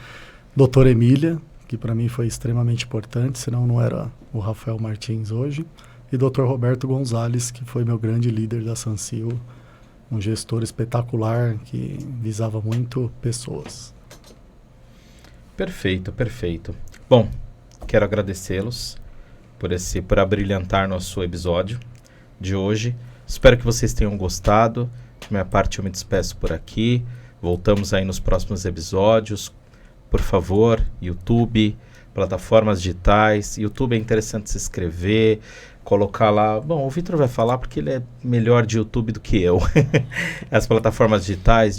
doutora Emília, que para mim foi extremamente importante, senão não era o Rafael Martins hoje. E doutor Roberto Gonzalez, que foi meu grande líder da Sansil, um gestor espetacular que visava muito pessoas. Perfeito. Bom, quero agradecê-los por abrilhantar nosso episódio de hoje. Espero que vocês tenham gostado. Da minha parte, eu me despeço por aqui. Voltamos aí nos próximos episódios. Por favor, YouTube, plataformas digitais. YouTube é interessante se inscrever, colocar lá. Bom, o Vitor vai falar porque ele é melhor de YouTube do que eu. As plataformas digitais,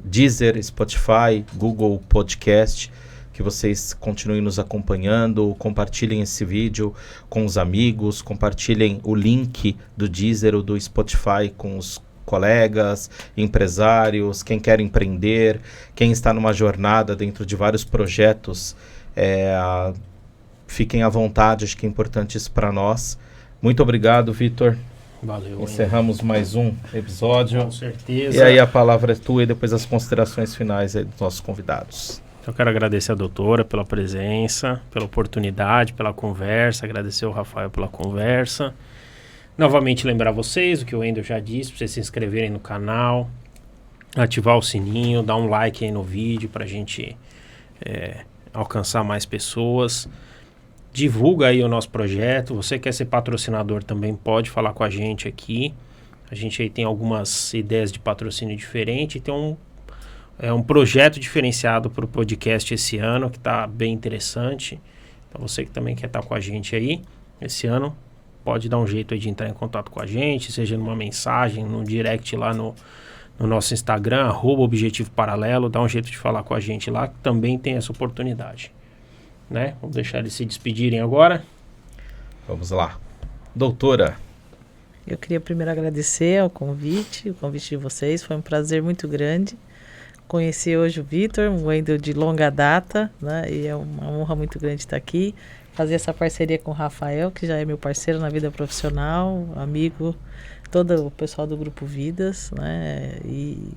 Deezer, Spotify, Google Podcast, que vocês continuem nos acompanhando, compartilhem esse vídeo com os amigos, compartilhem o link do Deezer ou do Spotify com os colegas, empresários, quem quer empreender, quem está numa jornada dentro de vários projetos. Fiquem à vontade, acho que é importante isso para nós. Muito obrigado, Vitor. Valeu. Encerramos mais um episódio. Com certeza. E aí a palavra é tua e depois as considerações finais aí dos nossos convidados. Eu quero agradecer a doutora pela presença, pela oportunidade, pela conversa, agradecer ao Rafael pela conversa. Novamente lembrar vocês o que o Wendel já disse, para vocês se inscreverem no canal, ativar o sininho, dar um like aí no vídeo para a gente alcançar mais pessoas. Divulga aí o nosso projeto. Você quer ser patrocinador também pode falar com a gente aqui. A gente aí tem algumas ideias de patrocínio diferente e tem um projeto diferenciado para o podcast esse ano, que está bem interessante. Então você que também quer estar com a gente aí esse ano, pode dar um jeito aí de entrar em contato com a gente, seja numa mensagem, no direct lá no nosso Instagram, @Objetivo Paralelo, dá um jeito de falar com a gente lá, que também tem essa oportunidade. Né? Vamos deixar eles se despedirem agora. Vamos lá. Doutora. Eu queria primeiro agradecer o convite de vocês, foi um prazer muito grande. Conheci hoje o Vitor, um Wendel de longa data, né? E é uma honra muito grande estar aqui. Fazer essa parceria com o Rafael, que já é meu parceiro na vida profissional, amigo, todo o pessoal do Grupo Vidas, né? E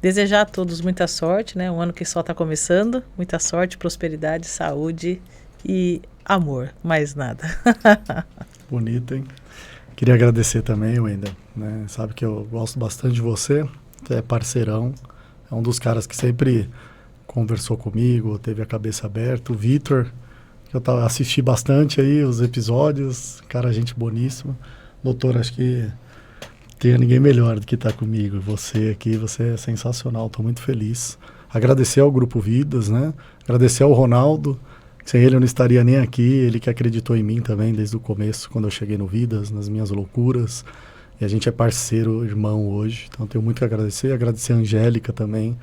desejar a todos muita sorte, né? Um ano que só está começando, muita sorte, prosperidade, saúde e amor, mais nada. Bonito, hein? Queria agradecer também, Wendel, né? Sabe que eu gosto bastante de você, você é parceirão, é um dos caras que sempre conversou comigo, teve a cabeça aberta. O Vitor, que eu assisti bastante aí os episódios, cara, gente boníssima. Doutor, acho que tem ninguém melhor do que estar comigo. Você aqui, você é sensacional, estou muito feliz. Agradecer ao Grupo Vidas, né? Agradecer ao Ronaldo, sem ele eu não estaria nem aqui, ele que acreditou em mim também desde o começo, quando eu cheguei no Vidas, nas minhas loucuras. E a gente é parceiro, irmão hoje, então tenho muito que agradecer. Agradecer a Angélica também,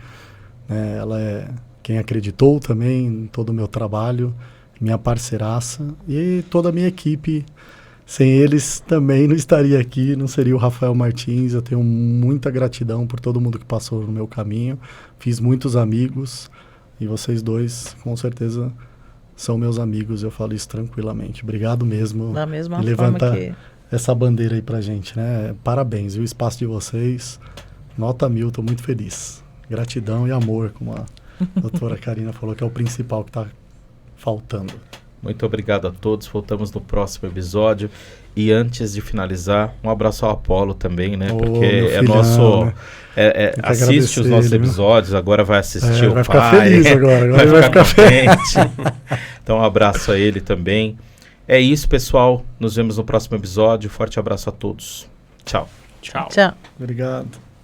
né? Ela é quem acreditou também em todo o meu trabalho, minha parceiraça e toda a minha equipe. Sem eles também não estaria aqui, não seria o Rafael Martins. Eu tenho muita gratidão por todo mundo que passou no meu caminho. Fiz muitos amigos e vocês dois, com certeza, são meus amigos. Eu falo isso tranquilamente. Obrigado mesmo. Da mesma forma levanta que... essa bandeira aí pra gente, né? Parabéns, e o espaço de vocês, nota 1000, tô muito feliz. Gratidão e amor, como a doutora Karina falou, que é o principal que tá faltando. Muito obrigado a todos, voltamos no próximo episódio. E antes de finalizar, um abraço ao Apolo também, né? Porque é filhão, nosso... né? Assiste os nossos episódios, agora vai assistir o vai pai. Ficar feliz agora vai ficar contente. Então um abraço a ele também. É isso, pessoal. Nos vemos no próximo episódio. Forte abraço a todos. Tchau. Tchau. Tchau. Obrigado.